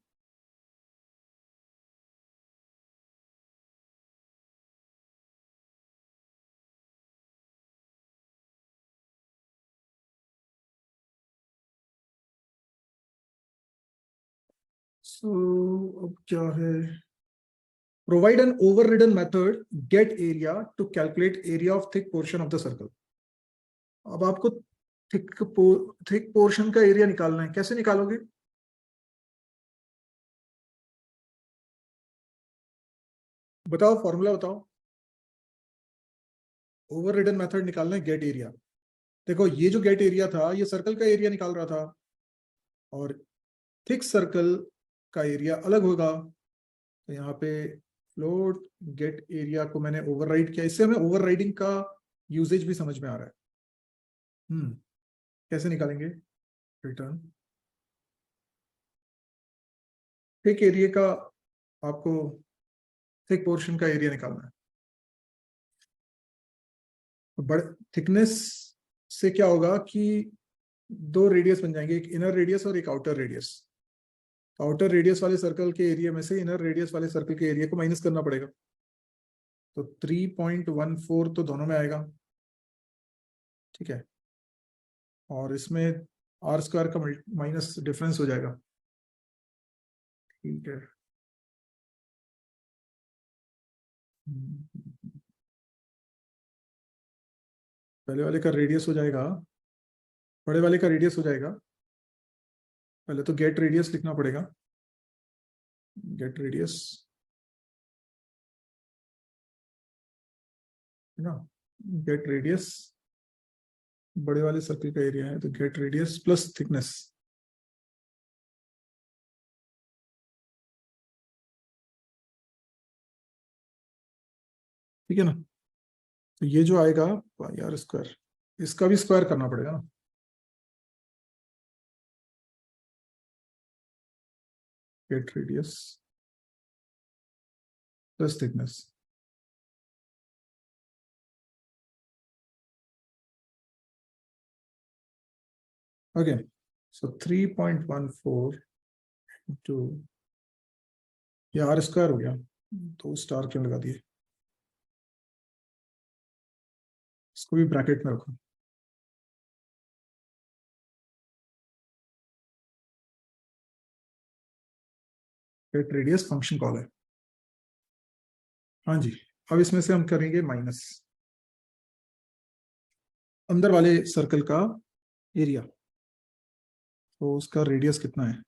सो अब क्या है? Provide an overridden method get area to calculate area of thick portion of the circle. अब आपको थिक पोर्शन का एरिया निकालना है, कैसे निकालोगे? बताओ, फॉर्मूला बताओ। ओवररिडन मेथड निकालना है गेट एरिया। देखो ये जो गेट एरिया था ये सर्कल का एरिया निकाल रहा था, और थिक सर्कल का एरिया अलग होगा। तो यहाँ पे फ्लोट गेट एरिया को मैंने ओवरराइड किया, इससे हमें ओवरराइडिंग का यूजेज भी समझ में आ रहा है। कैसे निकालेंगे? रिटर्न थिक एरिया का, आपको थिक पोर्शन का एरिया निकालना है। तो बड़े थिकनेस से क्या होगा कि दो रेडियस बन जाएंगे, एक इनर रेडियस और एक आउटर रेडियस। आउटर रेडियस वाले सर्कल के एरिया में से इनर रेडियस वाले सर्कल के एरिया को माइनस करना पड़ेगा। तो 3.14 तो दोनों में आएगा, ठीक है। और इसमें आर स्क्वायर का माइनस डिफरेंस हो जाएगा, ठीक है। पहले वाले का रेडियस हो जाएगा, बड़े वाले का रेडियस हो जाएगा। पहले तो गेट रेडियस लिखना पड़ेगा, गेट रेडियस है ना। गेट रेडियस बड़े वाले सर्कल का एरिया है, तो गेट रेडियस प्लस थिकनेस। ठीक है ना। तो ये जो आएगा पाई आर स्क्वायर, इसका भी स्क्वायर करना पड़ेगा ना। Get radius plus thickness. Okay, so 3.14 into, ये आर स्क्वायर हो गया, तो स्टार क्यों लगा दिए? इसको भी ब्रैकेट में रखो। गेट रेडियस फंक्शन कॉल है। हाँ जी, अब इसमें से हम करेंगे माइनस अंदर वाले सर्कल का एरिया। तो उसका रेडियस कितना है?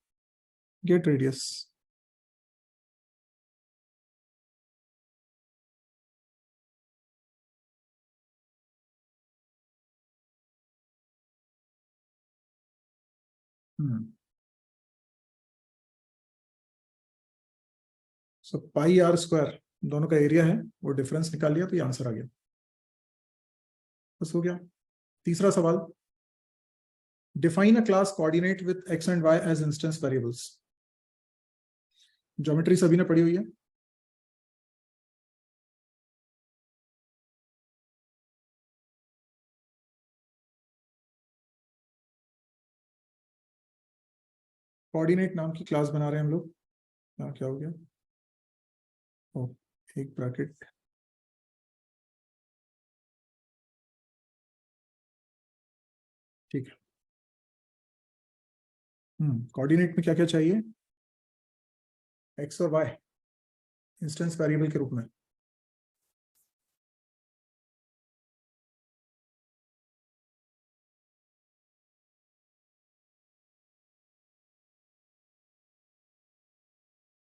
Get radius so pi R square दोनों का एरिया है, वो डिफरेंस निकाल लिया तो ये आंसर आ गया। बस हो गया। तीसरा सवाल, define a class coordinate with X and Y as instance variables. Geometry सभी ने पढ़ी हुई है। कोऑर्डिनेट नाम की क्लास बना रहे हैं हम लोग। क्या हो गया? ओ, एक ब्रैकेट, ठीक है। कोऑर्डिनेट में क्या क्या चाहिए? एक्स और वाई इंस्टेंस वेरिएबल के रूप में।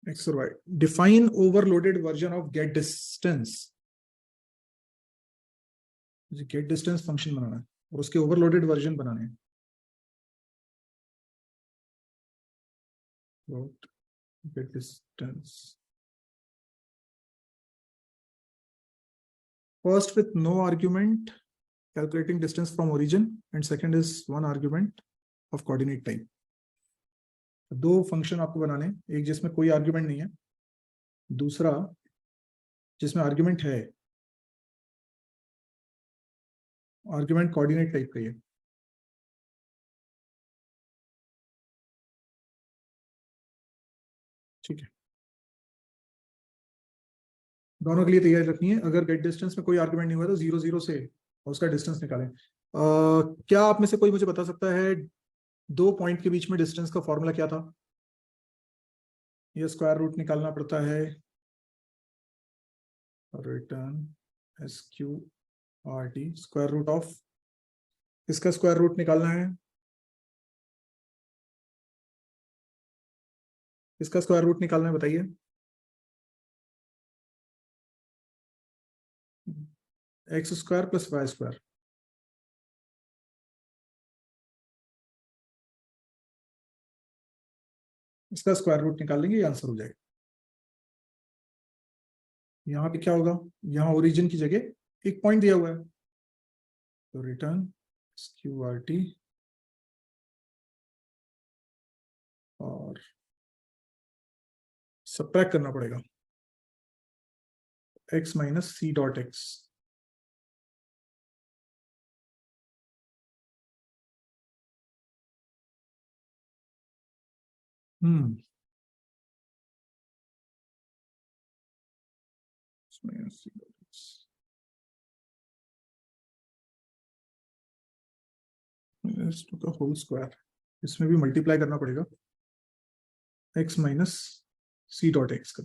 एक्स और Y, define overloaded version of get distance. Get distance function बनाना है और उसके ओवरलोडेड वर्जन बनाने हैं। Get distance first with no argument calculating distance from origin, and second is one argument of coordinate type. दो function आपको बनाने हैं, एक जिसमें कोई आर्ग्यूमेंट नहीं है, दूसरा जिसमें आर्ग्यूमेंट है, आर्ग्यूमेंट कोऑर्डिनेट टाइप का ही है। ठीक है, दोनों के लिए तैयारी रखनी है। अगर गेट डिस्टेंस में कोई आर्ग्यूमेंट नहीं हुआ तो 0 0 से उसका डिस्टेंस निकालें। क्या आप में से कोई मुझे बता सकता है दो पॉइंट के बीच में डिस्टेंस का फॉर्मूला क्या था? ये स्क्वायर रूट निकालना पड़ता है, return SQRT, square root of, इसका स्क्वायर रूट निकालना है, इसका स्क्वायर रूट निकालना है, बताइए। x² + y²। इसका स्क्वायर रूट निकाल लेंगे, ये आंसर हो जाएगा। यहाँ पे क्या होगा, यहाँ ओरिजिन की जगह एक पॉइंट दिया हुआ है, तो रिटर्न SQRT और सबट्रैक्ट करना पड़ेगा x - c.x। हम्म का होल स्क्वायर, इसमें भी मल्टीप्लाई करना पड़ेगा x - c.x का,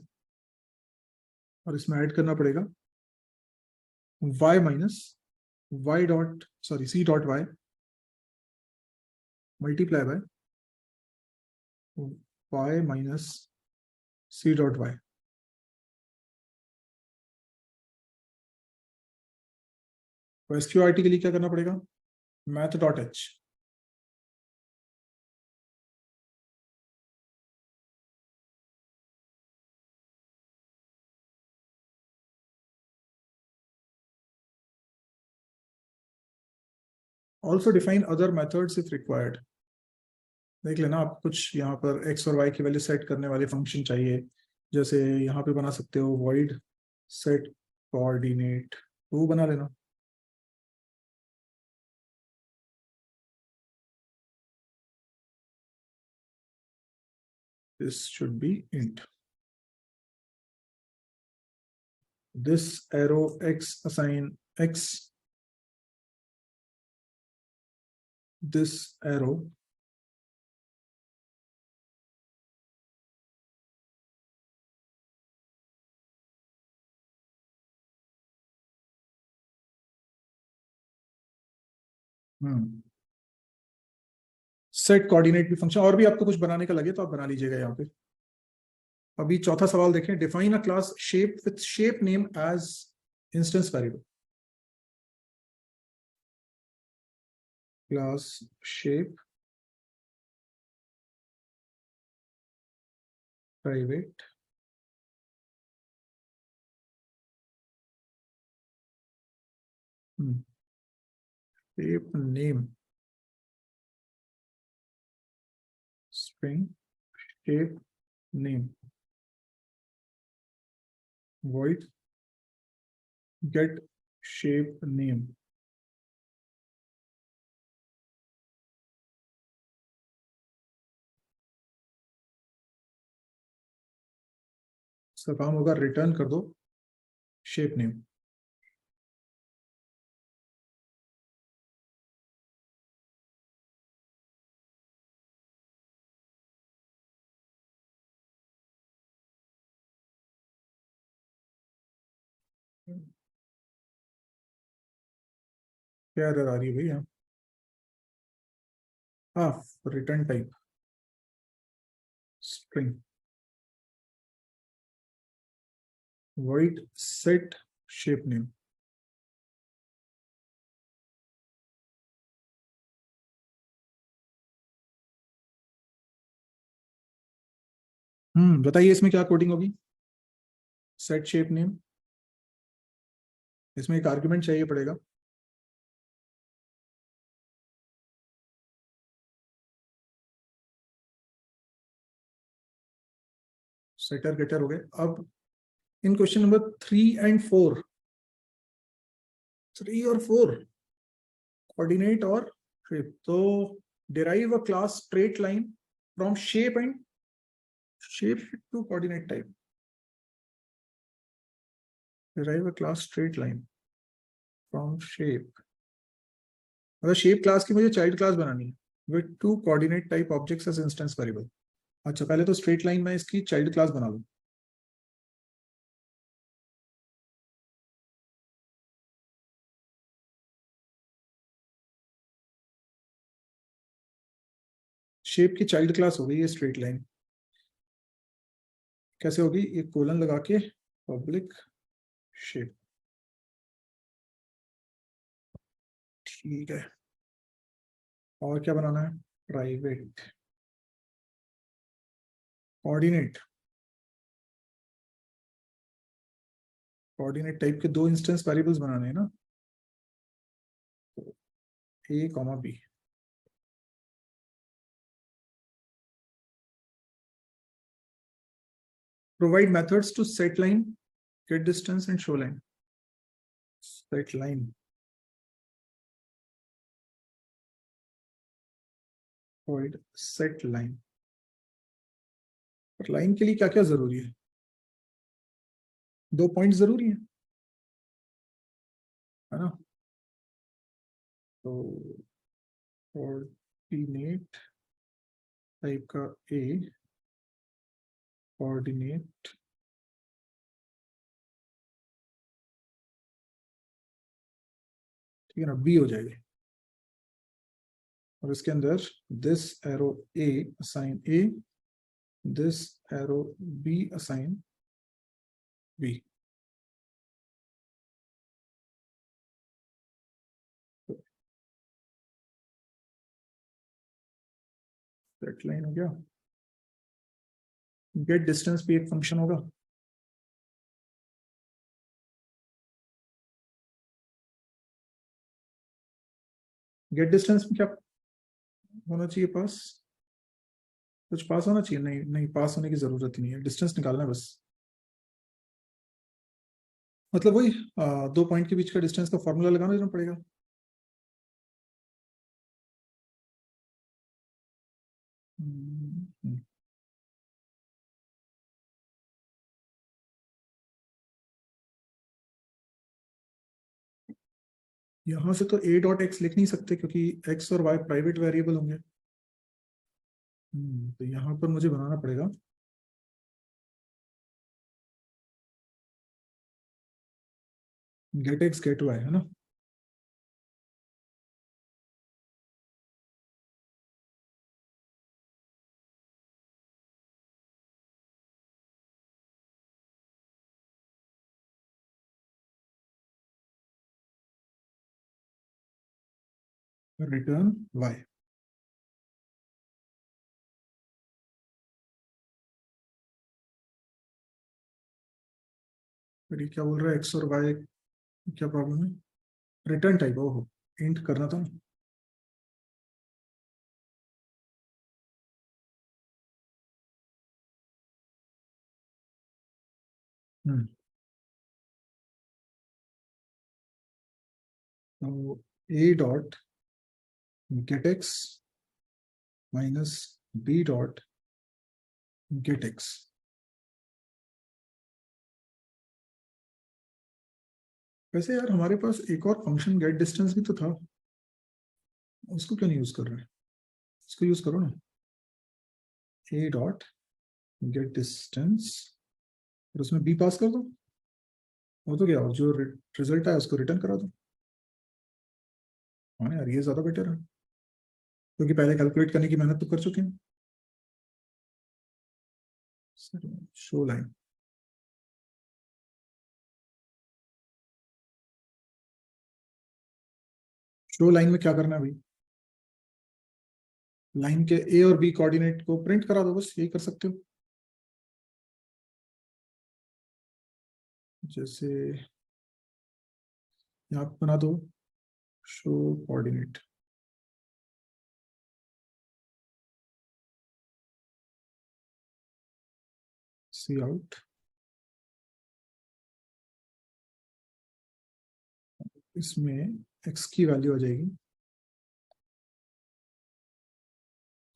और इसमें ऐड करना पड़ेगा y - c.y multiply by y - c.y। तो SQRT के लिए क्या करना पड़ेगा, math.h। Also define other methods if required. देख लेना आप, कुछ यहाँ पर x और y की वैल्यू सेट करने वाले फंक्शन चाहिए, जैसे यहाँ पे बना सकते हो void set coordinate, वो बना लेना। This should be int. This arrow x assign x, this arrow set coordinate भी फंक्शन, और भी आपको कुछ बनाने का लगे तो आप बना लीजिएगा यहाँ पे। अभी चौथा सवाल देखें, define a class shape with shape name as instance variable. Class shape private shape name string shape name void get shape name। इसका काम होगा रिटर्न कर दो शेप नेम। क्या एरर आ रही है भैया? हाँ, return type string void set shape name। बताइए इसमें क्या कोडिंग होगी। सेट शेप नेम, इसमें एक आर्गुमेंट चाहिए पड़ेगा, सेटर गेटर हो गए। अब इन क्वेश्चन नंबर 3 and 4, 3 और 4 कोऑर्डिनेट और शेप। तो derive a class straight line from shape and shape to coordinate type. Derive a class straight line from shape. अगर शेप क्लास की मुझे चाइल्ड क्लास बनानी है with 2 coordinate type objects as instance variable. अच्छा, पहले तो straight line में इसकी चाइल्ड क्लास बना लूं। शेप की चाइल्ड क्लास हो गई है स्ट्रेट लाइन। कैसे होगी? एक कोलन लगा के पब्लिक शेप। ठीक है, और क्या बनाना है? Private coordinate. कोऑर्डिनेट टाइप के 2 इंस्टेंस वेरिएबल्स बनाने हैं ना, A comma B. Provide methods to set line, get distance and show line. Set line, provide set line. पर लाइन के लिए क्या क्या जरूरी है? 2 पॉइंट जरूरी है ना? तो कोऑर्डिनेट टाइप का ए, कोऑर्डिनेट ठीक है ना, बी हो जाएगी। और इसके अंदर this arrow A assign A, this arrow B assign B. Set line हो गया। गेट डिस्टेंस भी एक फंक्शन होगा। गेट डिस्टेंस में क्या होना चाहिए? पास, कुछ पास होना चाहिए? नहीं नहीं, पास होने की जरूरत ही नहीं है, डिस्टेंस निकालना है बस। मतलब वही 2 पॉइंट के बीच का डिस्टेंस का फॉर्मूला लगाना देना पड़ेगा। यहां से तो a डॉट एक्स लिख नहीं सकते क्योंकि x और y प्राइवेट वेरिएबल होंगे। तो यहां पर मुझे बनाना पड़ेगा गेट एक्स गेट वाई, है ना? Return Y. फिर ये क्या बोल रहा है? एक्स और वाई क्या प्रॉब्लम है? रिटर्न टाइप, ओहो, इंट करना था। हम्म तो a dot get x minus b dot get x. वैसे यार हमारे पास एक और फंक्शन गेट डिस्टेंस भी तो था, उसको क्यों नहीं यूज कर रहे हैं? इसको यूज करो ना, a डॉट गेट डिस्टेंस और उसमें b पास कर दो, वो तो क्या, और जो रिजल्ट है उसको रिटर्न करा दो। हाँ यार, ये ज्यादा बेटर है क्योंकि पहले कैलकुलेट करने की मेहनत तो कर चुके हैं। शो लाइन, शो लाइन में क्या करना है भाई? लाइन के ए और बी कोऑर्डिनेट को प्रिंट करा दो, बस यही कर सकते हो। जैसे यहाँ पे बना दो शो कोऑर्डिनेट, सी आउट, इसमें x की वैल्यू आ जाएगी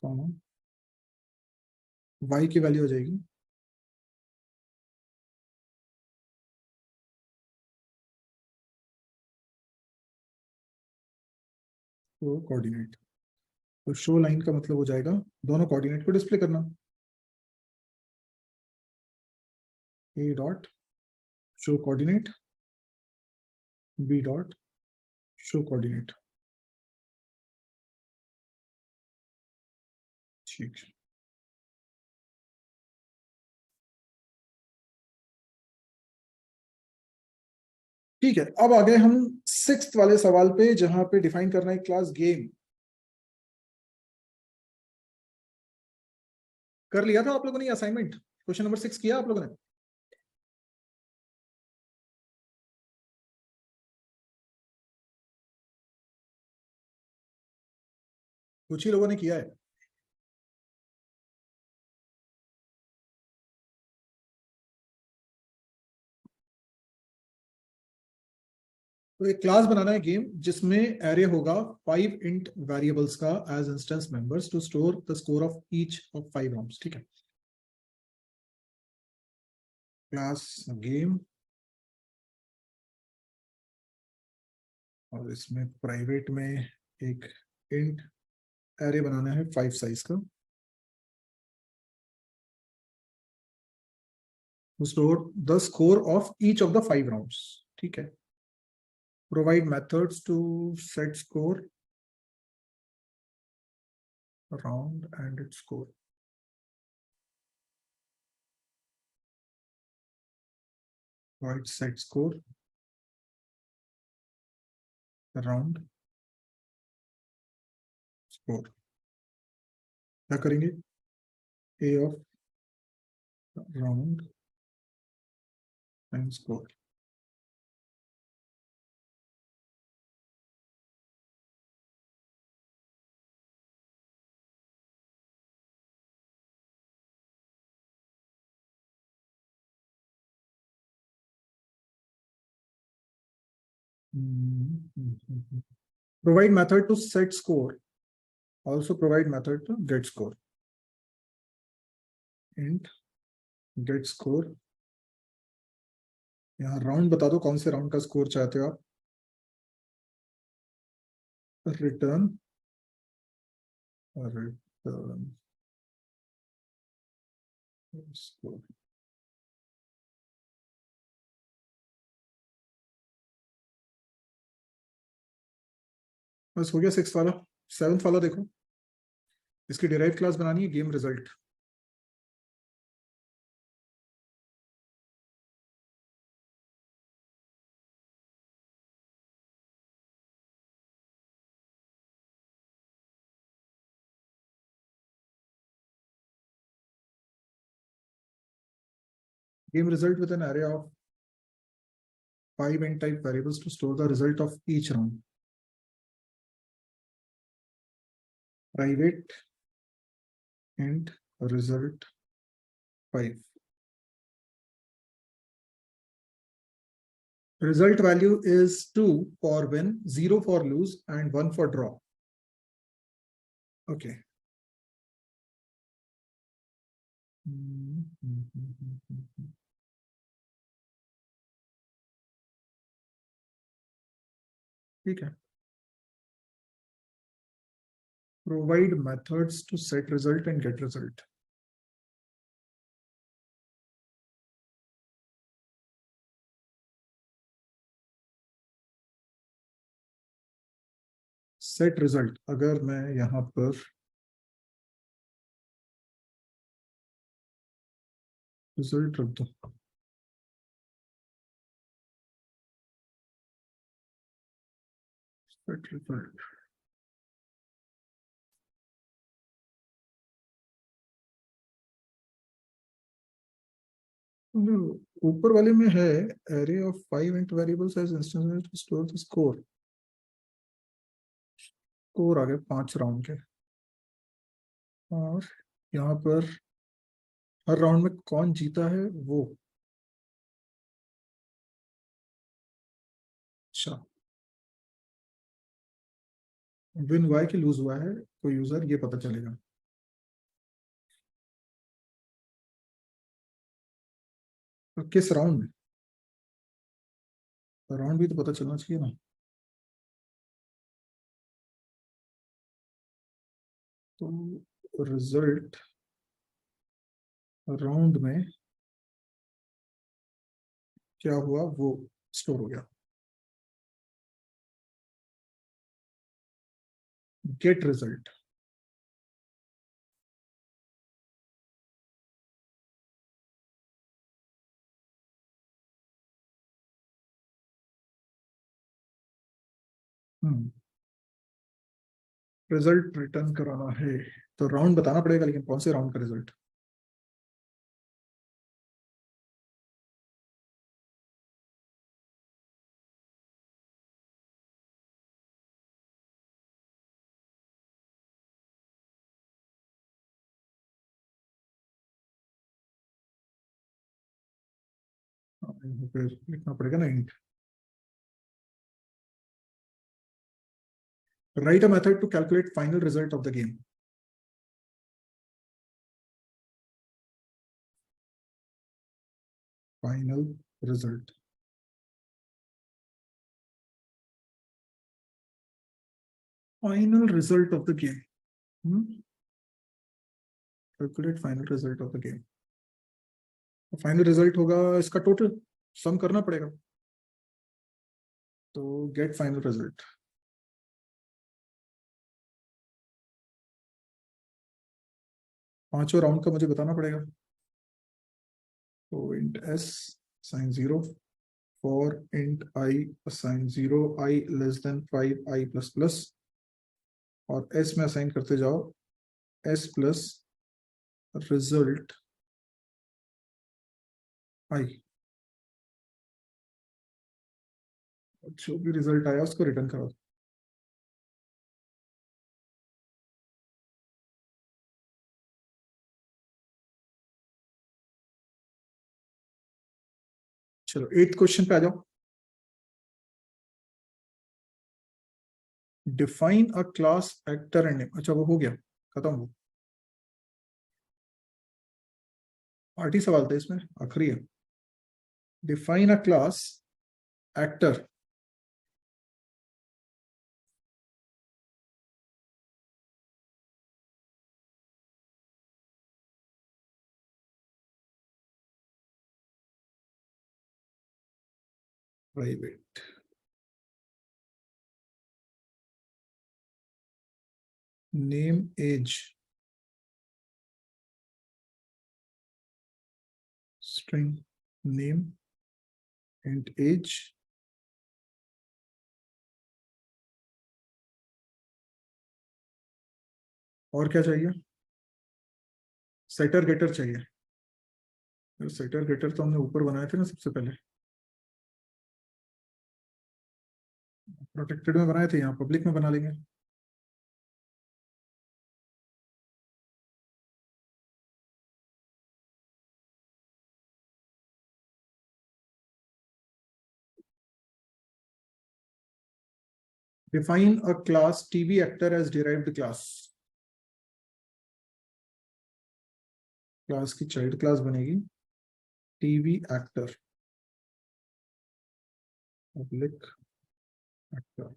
कॉमा, y की वैल्यू आ जाएगी तो कोऑर्डिनेट। तो शो लाइन का मतलब हो जाएगा दोनों कोऑर्डिनेट को डिस्प्ले करना, a dot show coordinate, b dot show coordinate. ठीक है, ठीक है। अब आ गए हम सिक्स्थ वाले सवाल पे, जहां पे डिफाइन करना है क्लास गेम। कर लिया था आप लोगों ने असाइनमेंट? क्वेश्चन नंबर 6 किया आप लोगों ने? कुछ ही लोगों ने किया है। तो एक क्लास बनाना है गेम, जिसमें एरे होगा 5 इंट वेरिएबल्स का as instance members to store the score of each of 5 rounds. ठीक है, क्लास गेम, और इसमें प्राइवेट में एक इंट एरे बनाना है 5 साइज का, to store the score of each of the 5 rounds. ठीक है, provide methods to set score, round and its score। provide set score, round, score। क्या करेंगे? a of round and score। provide method to set score, also provide method to get score। int get score, यहाँ round बता दो कौन से round का score चाहते हो आप। Return, return score. बस हो गया सिक्स वाला। सेवंथ वाला देखो, इसकी डिराइव क्लास बनानी है game result. Game result with an array of 5 int type variables to store the result of each round। Private int result 5। Result value is 2 for win, 0 for lose, and 1 for draw। Okay। ठीक है, provide methods to set result and get result। set result, अगर मैं यहां पर result रख दूं, set result, ऊपर वाले में है array of 5 int variables as instances to store the score। Score आ गए 5 राउंड के, और यहाँ पर हर राउंड में कौन जीता है वो। अच्छा, विन हुआ है कि लूज हुआ है कोई यूजर, ये पता चलेगा। तो किस राउंड में, राउंड भी तो पता चलना चाहिए ना। तो रिजल्ट राउंड में क्या हुआ वो स्टोर हो गया। Get result. रिजल्ट रिटर्न कराना है तो राउंड बताना पड़ेगा, लेकिन कौन से राउंड का रिजल्ट। फिर लिखना पड़ेगा ना int. Write a method to calculate final result of the game. Final result. Final result of the game. Calculate final result of the game. Final result होगा इसका टोटल, सम करना पड़ेगा। तो गेट फाइनल रिजल्ट। पांचों round का मुझे बताना पड़ेगा। तो int S sign zero for int I sign zero I less than 5 I plus plus, और एस में असाइन करते जाओ एस प्लस रिजल्ट आई। जो भी रिजल्ट आया उसको रिटर्न करो। चलो 8th क्वेश्चन पे आ जाओ। Define a class actor and name. अच्छा वो हो गया, खत्म हो। आठ ही सवाल थे इसमें, आखिरी है। Define a class actor. Private name age string name and age. और क्या चाहिए, सेटर गेटर चाहिए। सेटर गेटर तो हमने ऊपर बनाए थे ना सबसे पहले, प्रोटेक्टेड में बनाए थे, यहाँ पब्लिक में बना लेंगे। Define a class TV actor as derived class. Class की चाइल्ड क्लास बनेगी TV actor, public actor.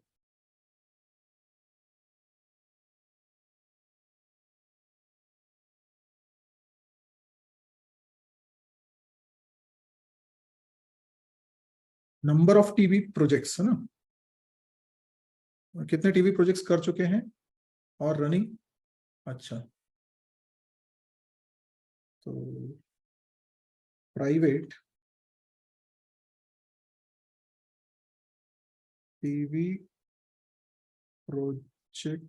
Number of TV projects है ना, कितने टीवी प्रोजेक्ट्स कर चुके हैं और रनिंग। अच्छा, तो private TV project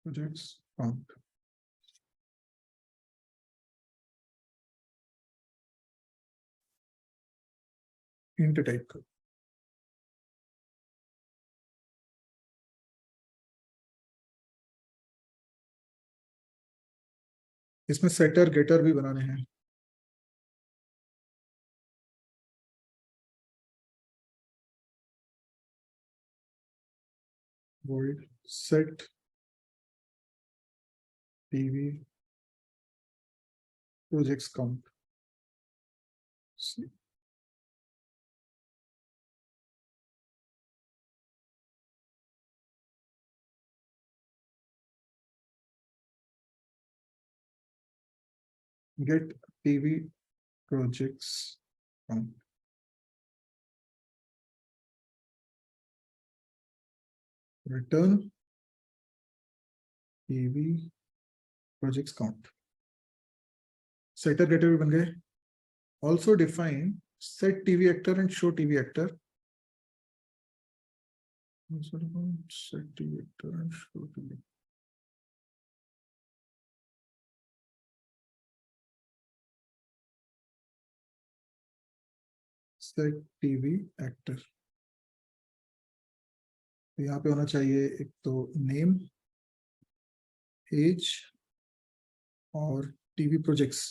projects count. Int type का। इसमें सेटर गेटर भी बनाने हैं। void set tv projects count। get tv projects count। return tv projects count। setter getter भी बन गए। also define set tv actor and show tv actor। set tv actor and show tv। set tv actor। तो यहाँ पे होना चाहिए एक तो नेम, एज और टीवी प्रोजेक्ट्स।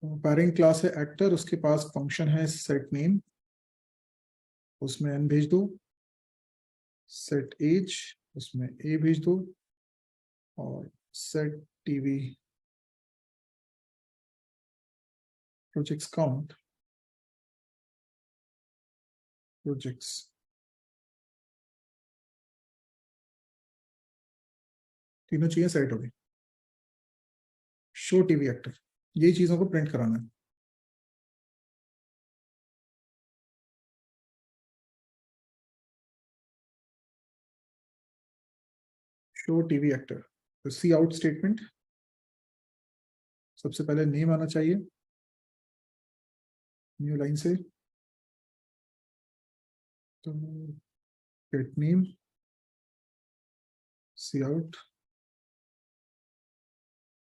पेरेंट क्लास है एक्टर, उसके पास फंक्शन है सेट नेम, उसमें एन भेज दो। सेट एज, उसमें ए भेज दो। और set TV projects count, projects. तीनों चीजें सेट हो गई। शो टीवी एक्टर, ये चीजों को प्रिंट कराना है। शो टीवी एक्टर, तो सी आउट स्टेटमेंट, सबसे पहले नेम आना चाहिए न्यू लाइन से। तो गेट नेम, सी आउट,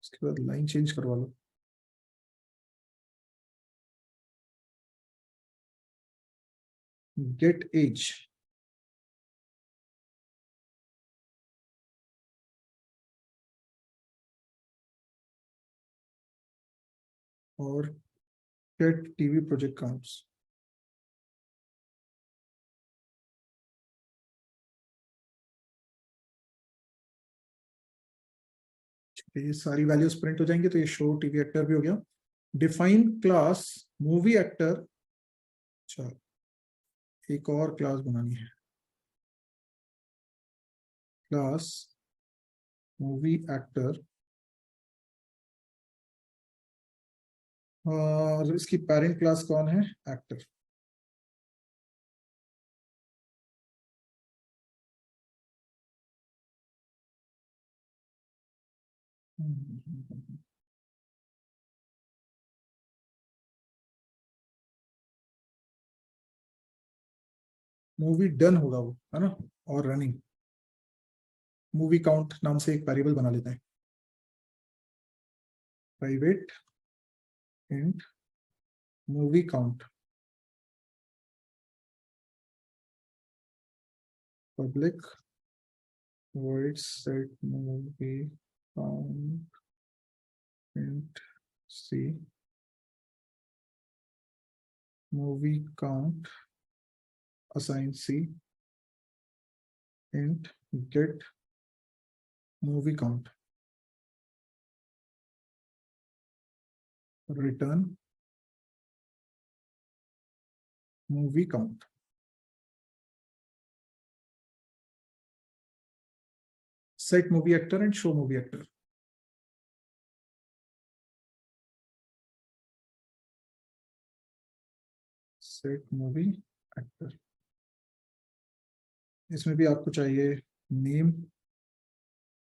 उसके बाद लाइन चेंज करवा लो। गेट एज, और गेट टीवी प्रोजेक्ट काउंट्स। ये सारी वैल्यूज प्रिंट हो जाएंगे, तो ये शो टीवी एक्टर भी हो गया। Define class movie actor. अच्छा, एक और क्लास बनानी है, क्लास मूवी एक्टर। और इसकी पेरेंट क्लास कौन है? एक्टर। मूवी डन होगा वो, है ना। और रनिंग, मूवी काउंट नाम से एक वेरिएबल बना लेते हैं। Private int movie count, public void set movie count int c, movie count assign c, int get movie count, return movie count। set movie actor and show movie actor। set movie actor, इसमें भी आपको चाहिए name,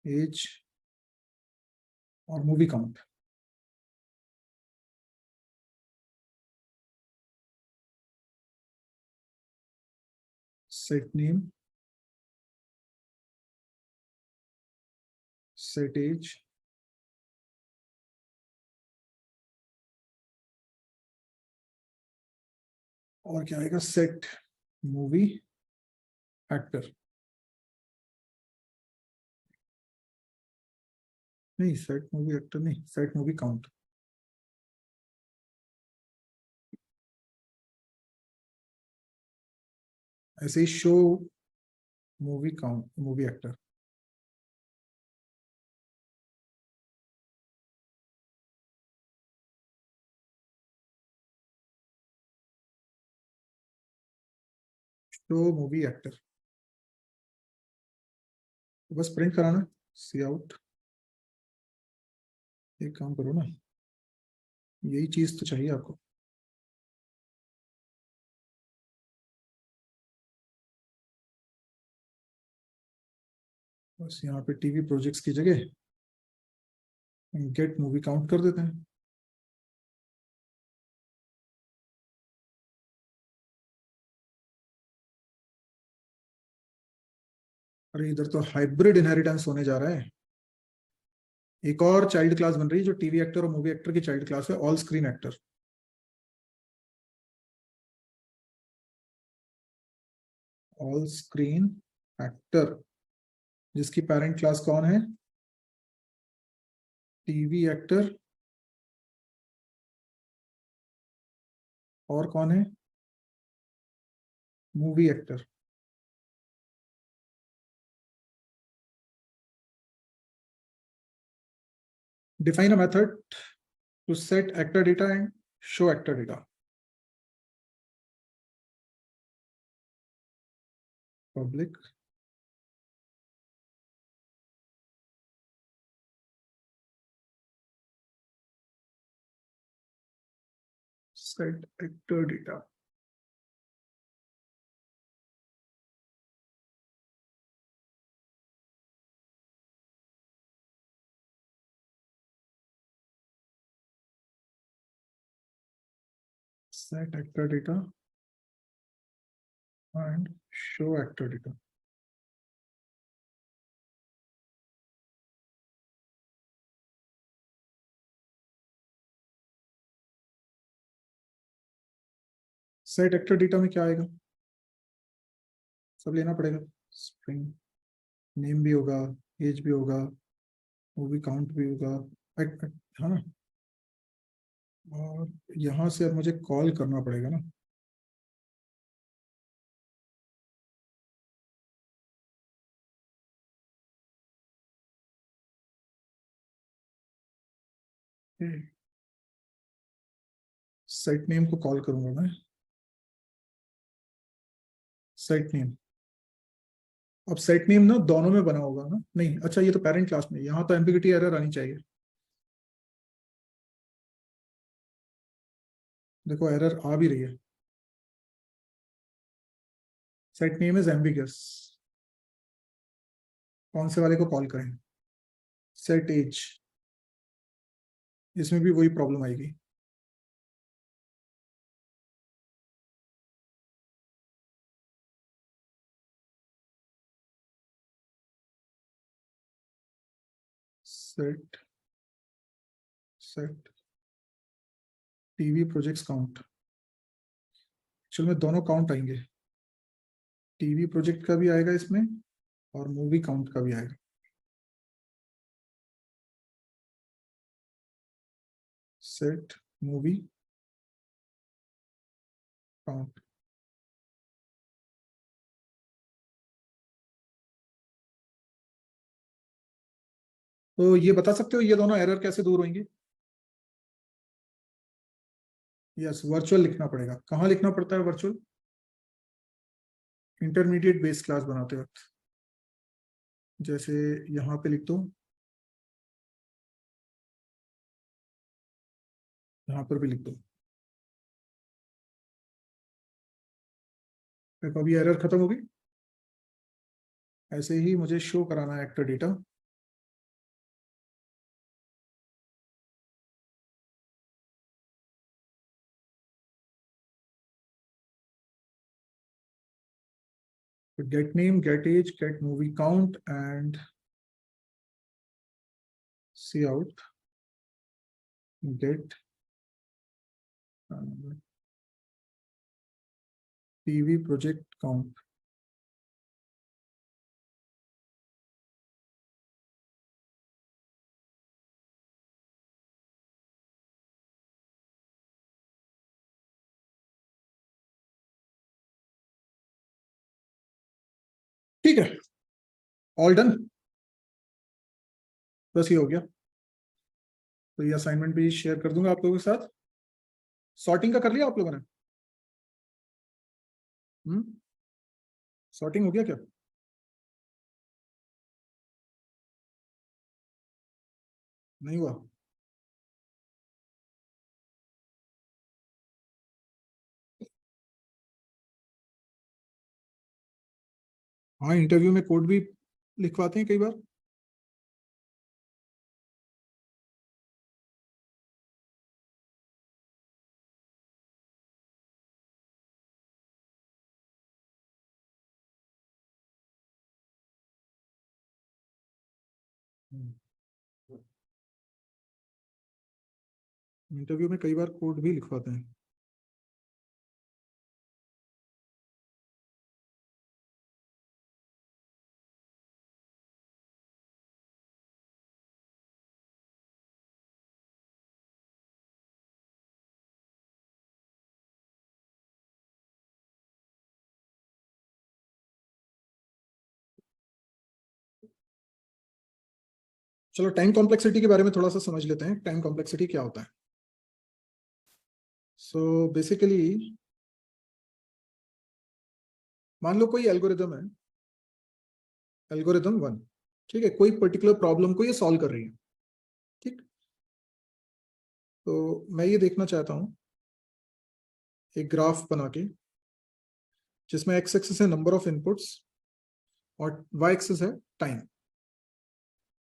age और movie count. set name, set age, और क्या आएगा, set movie actor, नहीं set movie actor नहीं, सेट मूवी काउंट। ऐसे ही show movie count, movie actor. Show movie actor, बस प्रिंट कराना, सी आउट। एक काम करो ना, यही चीज तो चाहिए आपको। बस यहाँ पे टीवी प्रोजेक्ट्स की जगह गेट मूवी काउंट कर देते हैं। अरे इधर तो हाइब्रिड इनहेरिटेंस होने जा रहा है। एक और चाइल्ड क्लास बन रही है जो टीवी एक्टर और मूवी एक्टर की चाइल्ड क्लास है, all screen actor. All screen actor, जिसकी पेरेंट क्लास कौन है, टीवी एक्टर, और कौन है, movie actor. Define a method to set actor data and show actor data. Public set actor data. Set actor data and show actor data. Set actor data में क्या आएगा, सब लेना पड़ेगा। स्ट्रिंग नेम भी होगा, एज भी होगा, मूवी काउंट भी होगा, है ना। और यहाँ से अब मुझे कॉल करना पड़ेगा ना। सेट नेम को कॉल करूंगा मैं, सेट नेम। अब सेट नेम ना दोनों में बना होगा ना, नहीं अच्छा ये तो पेरेंट क्लास में, यहाँ तो एम्बिग्यूटी एरर आनी चाहिए। देखो एरर आ भी रही है, सेट नेम इज एम्बिगस। कौन से वाले को कॉल करें, सेट एज, इसमें भी वही प्रॉब्लम आएगी। Set set TV projects count, actual में दोनों काउंट आएंगे, टीवी प्रोजेक्ट का भी आएगा इसमें और मूवी काउंट का भी आएगा। Set movie count. तो ये बता सकते हो ये दोनों एरर कैसे दूर होंगे। यस, वर्चुअल लिखना पड़ेगा। कहाँ लिखना पड़ता है वर्चुअल, इंटरमीडिएट बेस क्लास बनाते वक्त। जैसे यहाँ पे लिख दो, यहाँ पर भी लिख दो। देखो अभी एरर खत्म होगी। ऐसे ही मुझे शो कराना है actor data. Get name, get age, get movie count and C out get PV project count. ठीक है, ऑल डन, बस ये हो गया। तो ये असाइनमेंट भी शेयर कर दूंगा आप लोगों के साथ। सॉर्टिंग का कर लिया आप लोगों ने? सॉर्टिंग हो गया क्या? नहीं हुआ? हाँ, इंटरव्यू में कोड भी लिखवाते हैं कई बार। इंटरव्यू में कई बार कोड भी लिखवाते हैं। चलो टाइम कॉम्प्लेक्सिटी के बारे में थोड़ा सा समझ लेते हैं। टाइम कॉम्प्लेक्सिटी क्या होता है? सो बेसिकली मान लो कोई एल्गोरिदम है, एल्गोरिदम 1, ठीक है, कोई पर्टिकुलर प्रॉब्लम को ये सॉल्व कर रही है। ठीक, तो मैं ये देखना चाहता हूं एक ग्राफ बना के, जिसमें एक्स एक्सिस है नंबर ऑफ इनपुट्स और वाई एक्सिस है टाइम।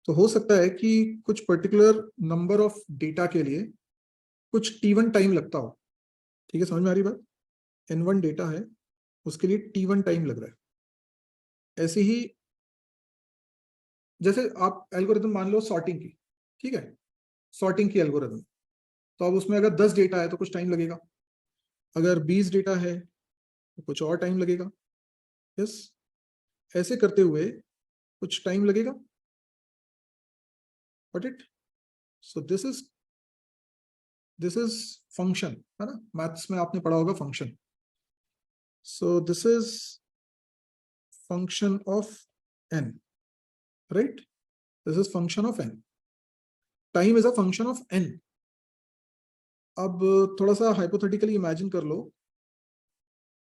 तो हो सकता है कि कुछ पर्टिकुलर नंबर ऑफ डेटा के लिए कुछ t1 टाइम लगता हो। ठीक है, समझ में आ रही बात? n1 डेटा है, उसके लिए t1 टाइम लग रहा है। ऐसे ही जैसे आप एल्गोरिदम मान लो सॉर्टिंग की, ठीक है, सॉर्टिंग की एल्गोरिदम, तो अब उसमें अगर 10 डेटा है तो कुछ टाइम लगेगा, अगर 20 डेटा है तो कुछ और टाइम लगेगा। यस, ऐसे करते हुए कुछ टाइम लगेगा। Got it? So this is function, है ना, मैथ्स में आपने पढ़ा होगा function. So this is function of n, right? This is function of n, time is a function of n। अब थोड़ा सा हाइपोथेटिकली इमेजिन कर लो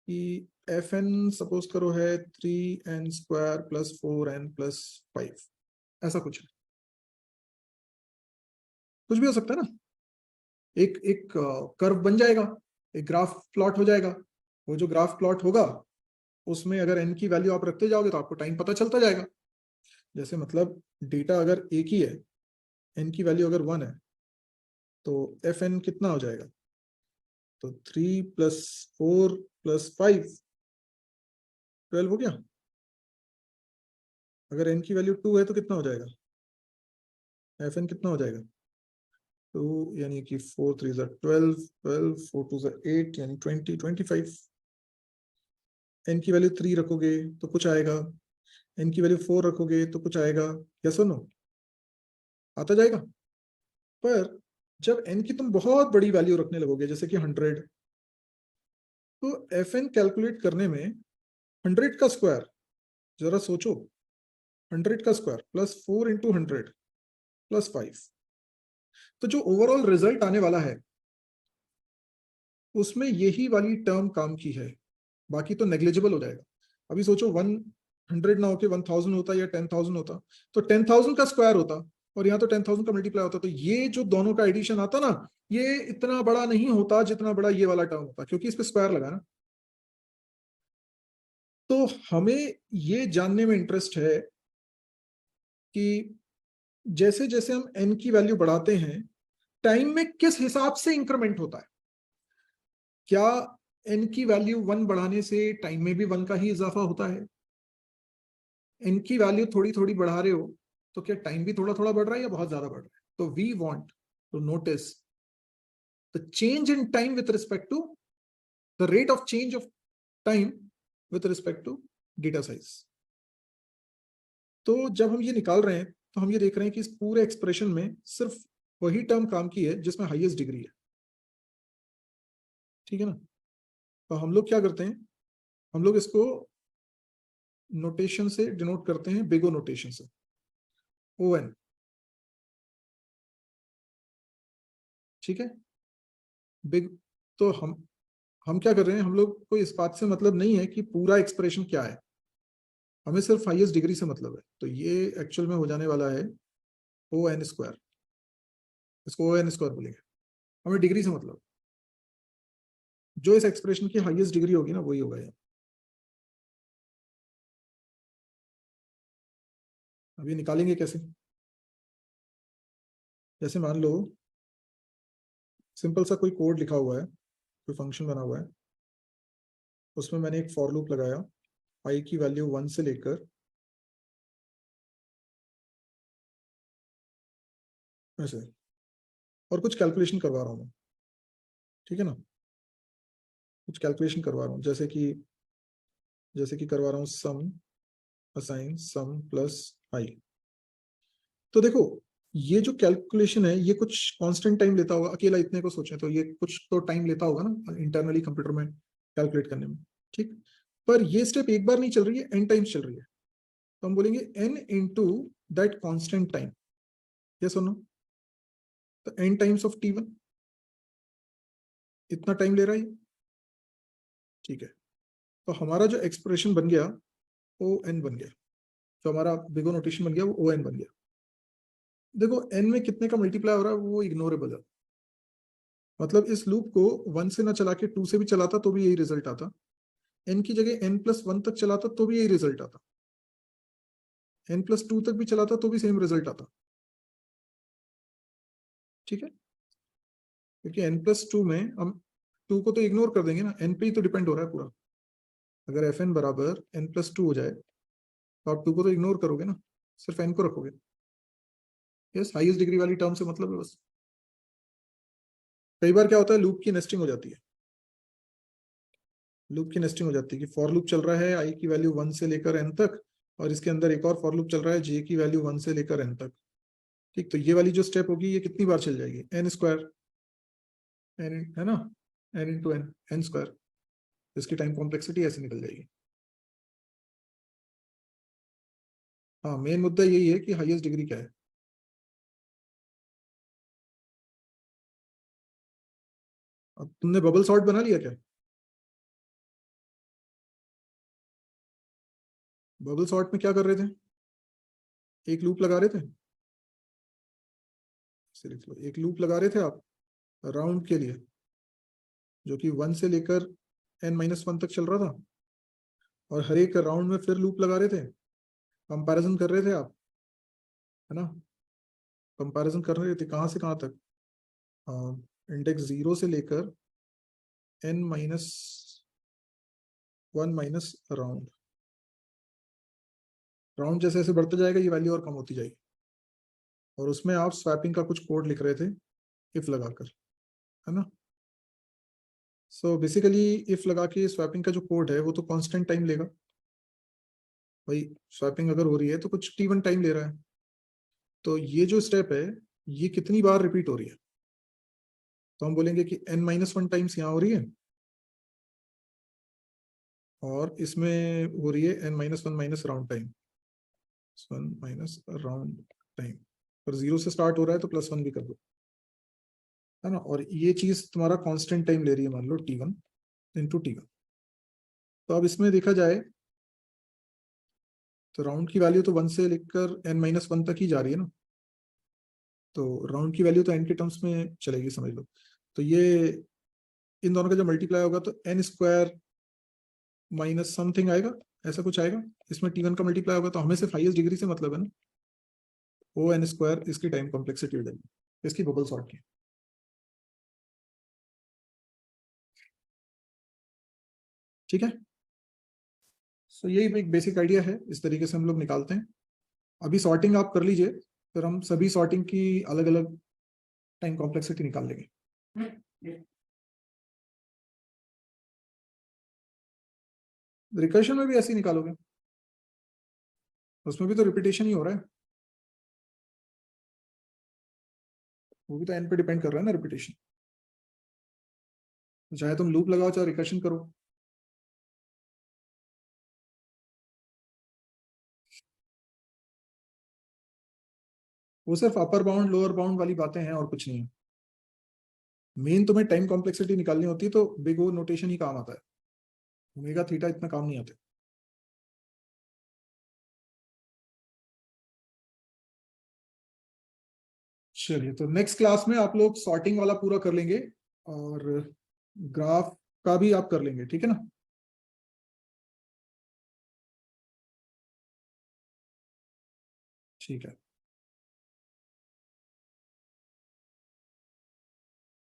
कि एफ एन सपोज करो है 3n² + 4n + 5, ऐसा कुछ है, कुछ भी हो सकता है ना। एक एक कर्व बन जाएगा, एक ग्राफ प्लॉट हो जाएगा। वो जो ग्राफ प्लॉट होगा उसमें अगर n की वैल्यू आप रखते जाओगे तो आपको टाइम पता चलता जाएगा। जैसे मतलब डेटा अगर एक ही है, n की वैल्यू अगर 1 है, तो एफ एन कितना हो जाएगा? तो 3 + 4 + 5, 12 हो गया। अगर n की वैल्यू 2 है तो कितना हो जाएगा? एफ एन कितना हो जाएगा? 2 यानी कि 4 3 12, 12 4 2 8 यानी 20 25। n की वैल्यू 3 रखोगे तो कुछ आएगा, n की वैल्यू 4 रखोगे तो कुछ आएगा। यस और नो? आता जाएगा। पर जब n की तुम बहुत बड़ी वैल्यू रखने लगोगे, जैसे कि 100, तो एफ एन कैलकुलेट करने में 100 का स्क्वायर, जरा सोचो, 100 का स्क्वायर +4 × 100 + 5, तो जो ओवरऑल रिजल्ट आने वाला है उसमें यही वाली टर्म काम की है, बाकी तो नेग्लिजिबल हो जाएगा। अभी सोचो 100 ना होके 1000 होता या 10,000 होता, तो 10,000 का स्क्वायर होता और यहाँ तो 10,000 का मल्टीप्लाई होता, तो ये जो दोनों का एडिशन आता ना, ये इतना बड़ा नहीं होता जितना बड़ा ये वाला टर्म होता, क्योंकि इस पे स्क्वायर लगा ना। तो हमें ये जानने में इंटरेस्ट है कि जैसे जैसे हम n की वैल्यू बढ़ाते हैं, टाइम में किस हिसाब से इंक्रीमेंट होता है। क्या n की वैल्यू 1 बढ़ाने से टाइम में भी 1 का ही इजाफा होता है? n की वैल्यू थोड़ी थोड़ी बढ़ा रहे हो तो क्या टाइम भी थोड़ा थोड़ा बढ़ रहा है या बहुत ज्यादा बढ़ रहा है? तो we want to notice the change in time with respect to the rate of change of time with respect to data size. तो जब हम ये निकाल रहे हैं तो हम ये देख रहे हैं कि इस पूरे एक्सप्रेशन में सिर्फ वही टर्म काम की है जिसमें हाईएस्ट डिग्री है, ठीक है ना। तो हम लोग क्या करते हैं, हम लोग इसको नोटेशन से डिनोट करते हैं, बिग ओ नोटेशन से, ON, ठीक है, बिग। तो हम क्या कर रहे हैं, हम लोग को इस बात से मतलब नहीं है कि पूरा एक्सप्रेशन क्या है, हमें सिर्फ हाईएस्ट डिग्री से मतलब है। तो ये एक्चुअल में हो जाने वाला है ON स्क्वायर, इसको ON स्क्वायर बोलेंगे, हमें डिग्री से मतलब, जो इस एक्सप्रेशन की हाईएस्ट डिग्री होगी ना वही होगा ये। अभी निकालेंगे कैसे, जैसे मान लो सिंपल सा कोई कोड लिखा हुआ है, कोई फंक्शन बना हुआ है, उसमें मैंने एक फॉर लूप लगाया, आई की वैल्यू 1 से लेकर ऐसे, और कुछ कैलकुलेशन करवा रहा हूँ, ठीक है ना, कुछ कैलकुलेशन करवा रहा हूँ, जैसे कि करवा रहा हूँ सम असाइन सम प्लस आई। तो देखो ये जो कैलकुलेशन है ये कुछ कांस्टेंट टाइम लेता होगा, अकेला इतने को सोचें तो ये कुछ तो टाइम लेता होगा ना इंटरनली कंप्यूटर में कैलकुलेट करने में, ठीक। पर ये स्टेप एक बार नहीं चल रही है, n टाइम्स चल रही है, तो हम बोलेंगे n into that constant time, ये सुनो, तो n टाइम्स ऑफ t1, इतना टाइम ले रहा है ये, ठीक है। तो हमारा जो एक्सप्रेशन बन गया ओ एन बन गया, जो हमारा बिगो नोटेशन बन गया वो ओ एन बन गया। देखो n में कितने का मल्टीप्लाई हो रहा है वो इग्नोरेबल है, मतलब इस लूप को 1 से ना चला के 2 से भी चलाता तो भी यही रिजल्ट आता, n की जगह n+1 तक चलाता तो भी यही रिजल्ट आता, n+2 तक भी चलाता तो भी सेम रिजल्ट आता, ठीक है। क्योंकि n+2 में हम 2 को तो इग्नोर कर देंगे ना, n पे ही तो डिपेंड हो रहा है पूरा। अगर fn बराबर n+2 हो जाए तो आप 2 को तो इग्नोर करोगे ना, सिर्फ n को रखोगे। यस, हाईएस्ट डिग्री वाली टर्म से मतलब है बस। कई बार क्या होता है, लूप की नेस्टिंग हो जाती है, लूप की नेस्टिंग हो जाती है कि फॉर लूप चल रहा है आई की वैल्यू 1 से लेकर n तक, और इसके अंदर एक और फॉर लूप चल रहा है j की वैल्यू 1 से लेकर n तक, ठीक। तो ये वाली जो स्टेप होगी ये कितनी बार चल जाएगी, n स्क्वायर, n है ना, n into N, N square, इसकी टाइम कॉम्प्लेक्सिटी ऐसे निकल जाएगी। हाँ, मेन मुद्दा यही है कि हाईएस्ट डिग्री क्या है। अब तुमने बबल सॉर्ट बना लिया क्या, बबल सॉर्ट में क्या कर रहे थे, एक लूप लगा रहे थे, इसे लिख लो, एक लूप लगा रहे थे आप राउंड के लिए, जो कि 1 से लेकर n-1 तक चल रहा था, और हर एक राउंड में फिर लूप लगा रहे थे, कंपैरिजन कर रहे थे आप, है ना, कंपैरिजन कर रहे थे कहाँ से कहाँ तक, इंडेक्स 0 से लेकर n-1 माइनस राउंड, राउंड जैसे जैसे बढ़ते जाएगा ये वैल्यू और कम होती जाएगी, और उसमें आप स्वैपिंग का कुछ कोड लिख रहे थे इफ लगाकर, है ना। सो बेसिकली इफ लगा के स्वैपिंग का जो कोड है वो तो कांस्टेंट टाइम लेगा, भाई स्वैपिंग अगर हो रही है तो कुछ t1 टाइम ले रहा है, तो ये जो स्टेप है ये कितनी बार रिपीट हो रही है, तो हम बोलेंगे कि n-1 टाइम्स यहाँ हो रही है, और इसमें हो रही है n-1 minus round time, 1 minus round time, और 0 से स्टार्ट हो रहा है तो +1 भी कर दो, है ना। और ये चीज तुम्हारा कांस्टेंट टाइम ले रही है, मान लो t1 इंटू t1। तो अब इसमें देखा जाए तो राउंड की वैल्यू तो 1 से लेकर n-1 तक ही जा रही है ना, तो राउंड की वैल्यू तो n के टर्म्स में चलेगी समझ लो। तो ये इन दोनों का जब मल्टीप्लाई होगा तो n स्क्वायर माइनस समथिंग आएगा, ऐसा कुछ आएगा, इसमें t1 का मल्टीप्लाई होगा, तो हमें सिर्फ हाईएस्ट डिग्री से मतलब है ना, ओ एन स्क्वायर इसकी टाइम कॉम्प्लेक्सिटी हो जाएगी, इसकी बबल सॉर्ट की, ठीक है। सो यही एक बेसिक आइडिया है, इस तरीके से हम लोग निकालते हैं। अभी सॉर्टिंग आप कर लीजिए, फिर हम सभी सॉर्टिंग की अलग अलग टाइम कॉम्प्लेक्सिटी निकाल लेंगे। रिकर्शन में भी ऐसे ही निकालोगे, उसमें भी तो रिपीटेशन ही हो रहा है, वो भी तो एन पे डिपेंड कर रहा है ना रिपीटेशन, तो चाहे तुम लूप लगाओ चाहे रिकर्शन करो। वो सिर्फ अपर बाउंड लोअर बाउंड वाली बातें हैं और कुछ नहीं है। मेन तुम्हें टाइम कॉम्प्लेक्सिटी निकालनी होती है तो बिग ओ नोटेशन ही काम आता है, ओमेगा थीटा इतना काम नहीं आता। चलिए, तो नेक्स्ट क्लास में आप लोग सॉर्टिंग वाला पूरा कर लेंगे और ग्राफ का भी आप कर लेंगे, ठीक है ना। ठीक है।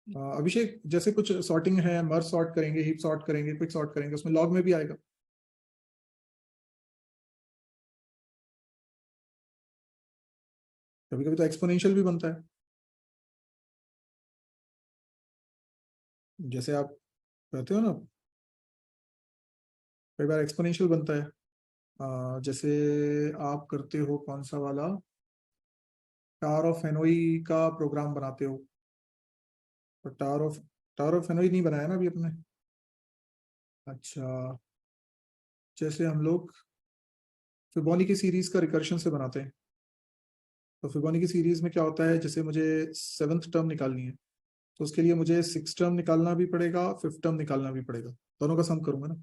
अभिषेक, जैसे कुछ सॉर्टिंग है, मर्ज सॉर्ट करेंगे, हीप सॉर्ट करेंगे, क्विक सॉर्ट करेंगे, उसमें लॉग में भी आएगा। कभी कभी तो एक्सपोनेंशियल भी बनता है, जैसे आप कहते हो ना, कई बार एक्सपोनेंशियल बनता है। जैसे आप करते हो कौन सा वाला, टावर ऑफ हेनोई का प्रोग्राम बनाते हो, तो टावर ऑफ हेनोई नहीं बनाया ना अभी अपने। अच्छा, जैसे हम लोग फिबोनाची की सीरीज का रिकर्शन से बनाते हैं, तो फिबोनाची की सीरीज में क्या होता है, जैसे मुझे सेवन्थ टर्म निकालनी है, तो उसके लिए मुझे सिक्स टर्म निकालना भी पड़ेगा, फिफ्थ टर्म निकालना भी पड़ेगा, दोनों का सम करूंगा ना,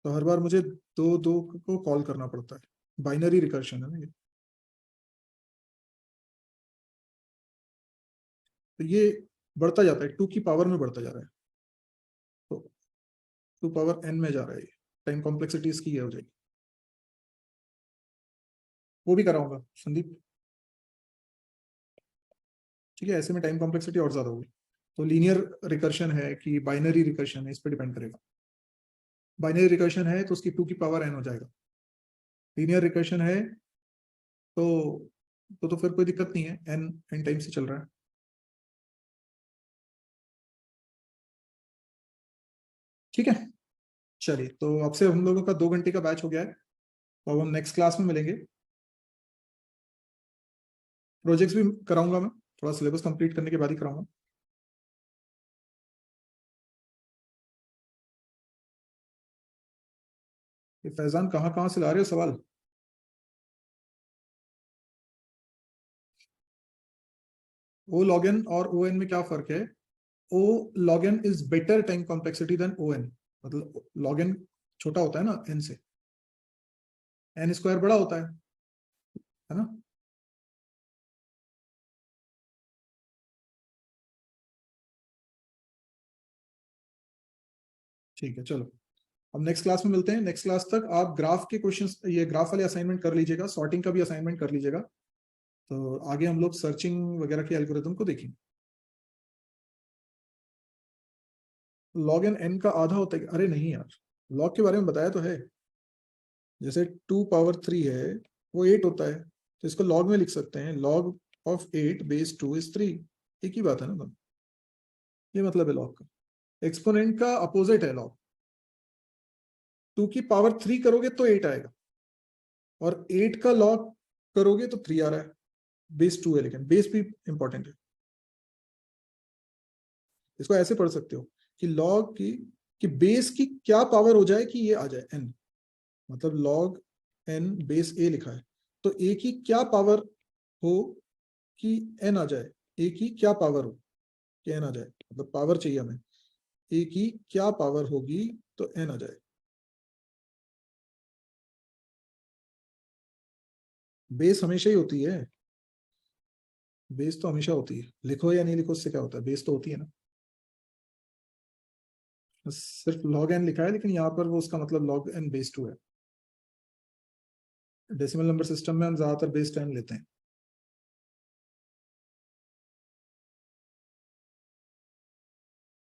तो हर बार मुझे दो दो को कॉल करना पड़ता है। बाइनरी रिकर्शन है ना ये, तो ये बढ़ता जाता है, टू की पावर में बढ़ता जा रहा है, तो टू पावर एन में जा रहा है, टाइम कॉम्प्लेक्सिटी इसकी ये हो जाएगी। वो भी कराऊंगा संदीप, ठीक है, ऐसे में टाइम कॉम्प्लेक्सिटी और ज्यादा होगी। तो लीनियर रिकर्शन है कि बाइनरी रिकर्शन है, इस पर डिपेंड करेगा। बाइनरी रिकर्शन है तो उसकी टू की पावर एन हो जाएगा, लीनियर रिकर्शन है तो तो फिर कोई दिक्कत नहीं है, एन एन टाइम से चल रहा है। ठीक है, चलिए, तो अब से हम लोगों का 2 घंटे का बैच हो गया है, तो अब हम नेक्स्ट क्लास में मिलेंगे। प्रोजेक्ट्स भी कराऊंगा मैं, थोड़ा सिलेबस कंप्लीट करने के बाद ही कराऊंगा। ये फैजान कहाँ कहाँ से ला रहे हो सवाल। ओ लॉग एन और ओ एन में क्या फर्क है। O log N is better time complexity than O N, मतलब लॉग एन छोटा होता है ना एन से, एन स्क्वायर बड़ा होता है ना। ठीक है, चलो, अब नेक्स्ट क्लास में मिलते हैं। नेक्स्ट क्लास तक आप ग्राफ के क्वेश्चंस, ये ग्राफ वाले असाइनमेंट कर लीजिएगा, सॉर्टिंग का भी असाइनमेंट कर लीजिएगा, तो आगे हम लोग सर्चिंग वगैरह के एल्गोरिथम को देखेंगे। लॉग एन एन का आधा होता है, अरे नहीं यार, लॉग के बारे में बताया तो है, जैसे 2 पावर 3 है, वो 8 होता है, तो इसको लॉग में लिख सकते हैं, लॉग ऑफ 8 बेस 2 इज 3, एक ही बात है ना। ये मतलब है लॉग का, एक्सपोनेंट का अपोजिट है लॉग, 2 की पावर 3 करोगे तो 8 आएगा, और 8 का लॉग करोगे तो 3 आ रहा है, बेस 2 है, लेकिन बेस भी इंपॉर्टेंट है। इसको ऐसे पढ़ सकते हो कि लॉग की, कि बेस की क्या पावर हो जाए कि ये आ जाए एन, मतलब लॉग एन बेस ए लिखा है, तो ए की क्या पावर हो कि एन आ जाए, ए की क्या पावर हो कि एन आ जाए, मतलब पावर चाहिए हमें, ए की क्या पावर होगी तो एन आ जाए। बेस हमेशा ही होती है, बेस तो हमेशा होती है, लिखो या नहीं लिखो उससे क्या होता है, बेस तो होती है ना। बस सिर्फ लॉग एन लिखा है, लेकिन यहाँ पर वो उसका मतलब लॉग एन बेस 2 है। डेसिमल नंबर सिस्टम में हम ज्यादातर बेस 10 लेते हैं।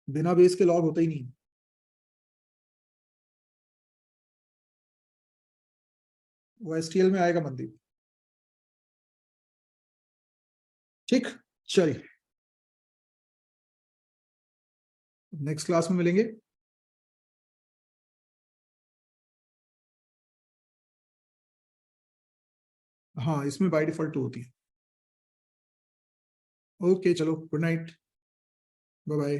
बिना बेस के लॉग होता ही नहीं। वो एसटीएल में आएगा मनदीप। ठीक, चलिए, नेक्स्ट क्लास में मिलेंगे। हाँ, इसमें बाय डिफॉल्ट 2 होती है। ओके, चलो, गुड नाइट, बाय बाय।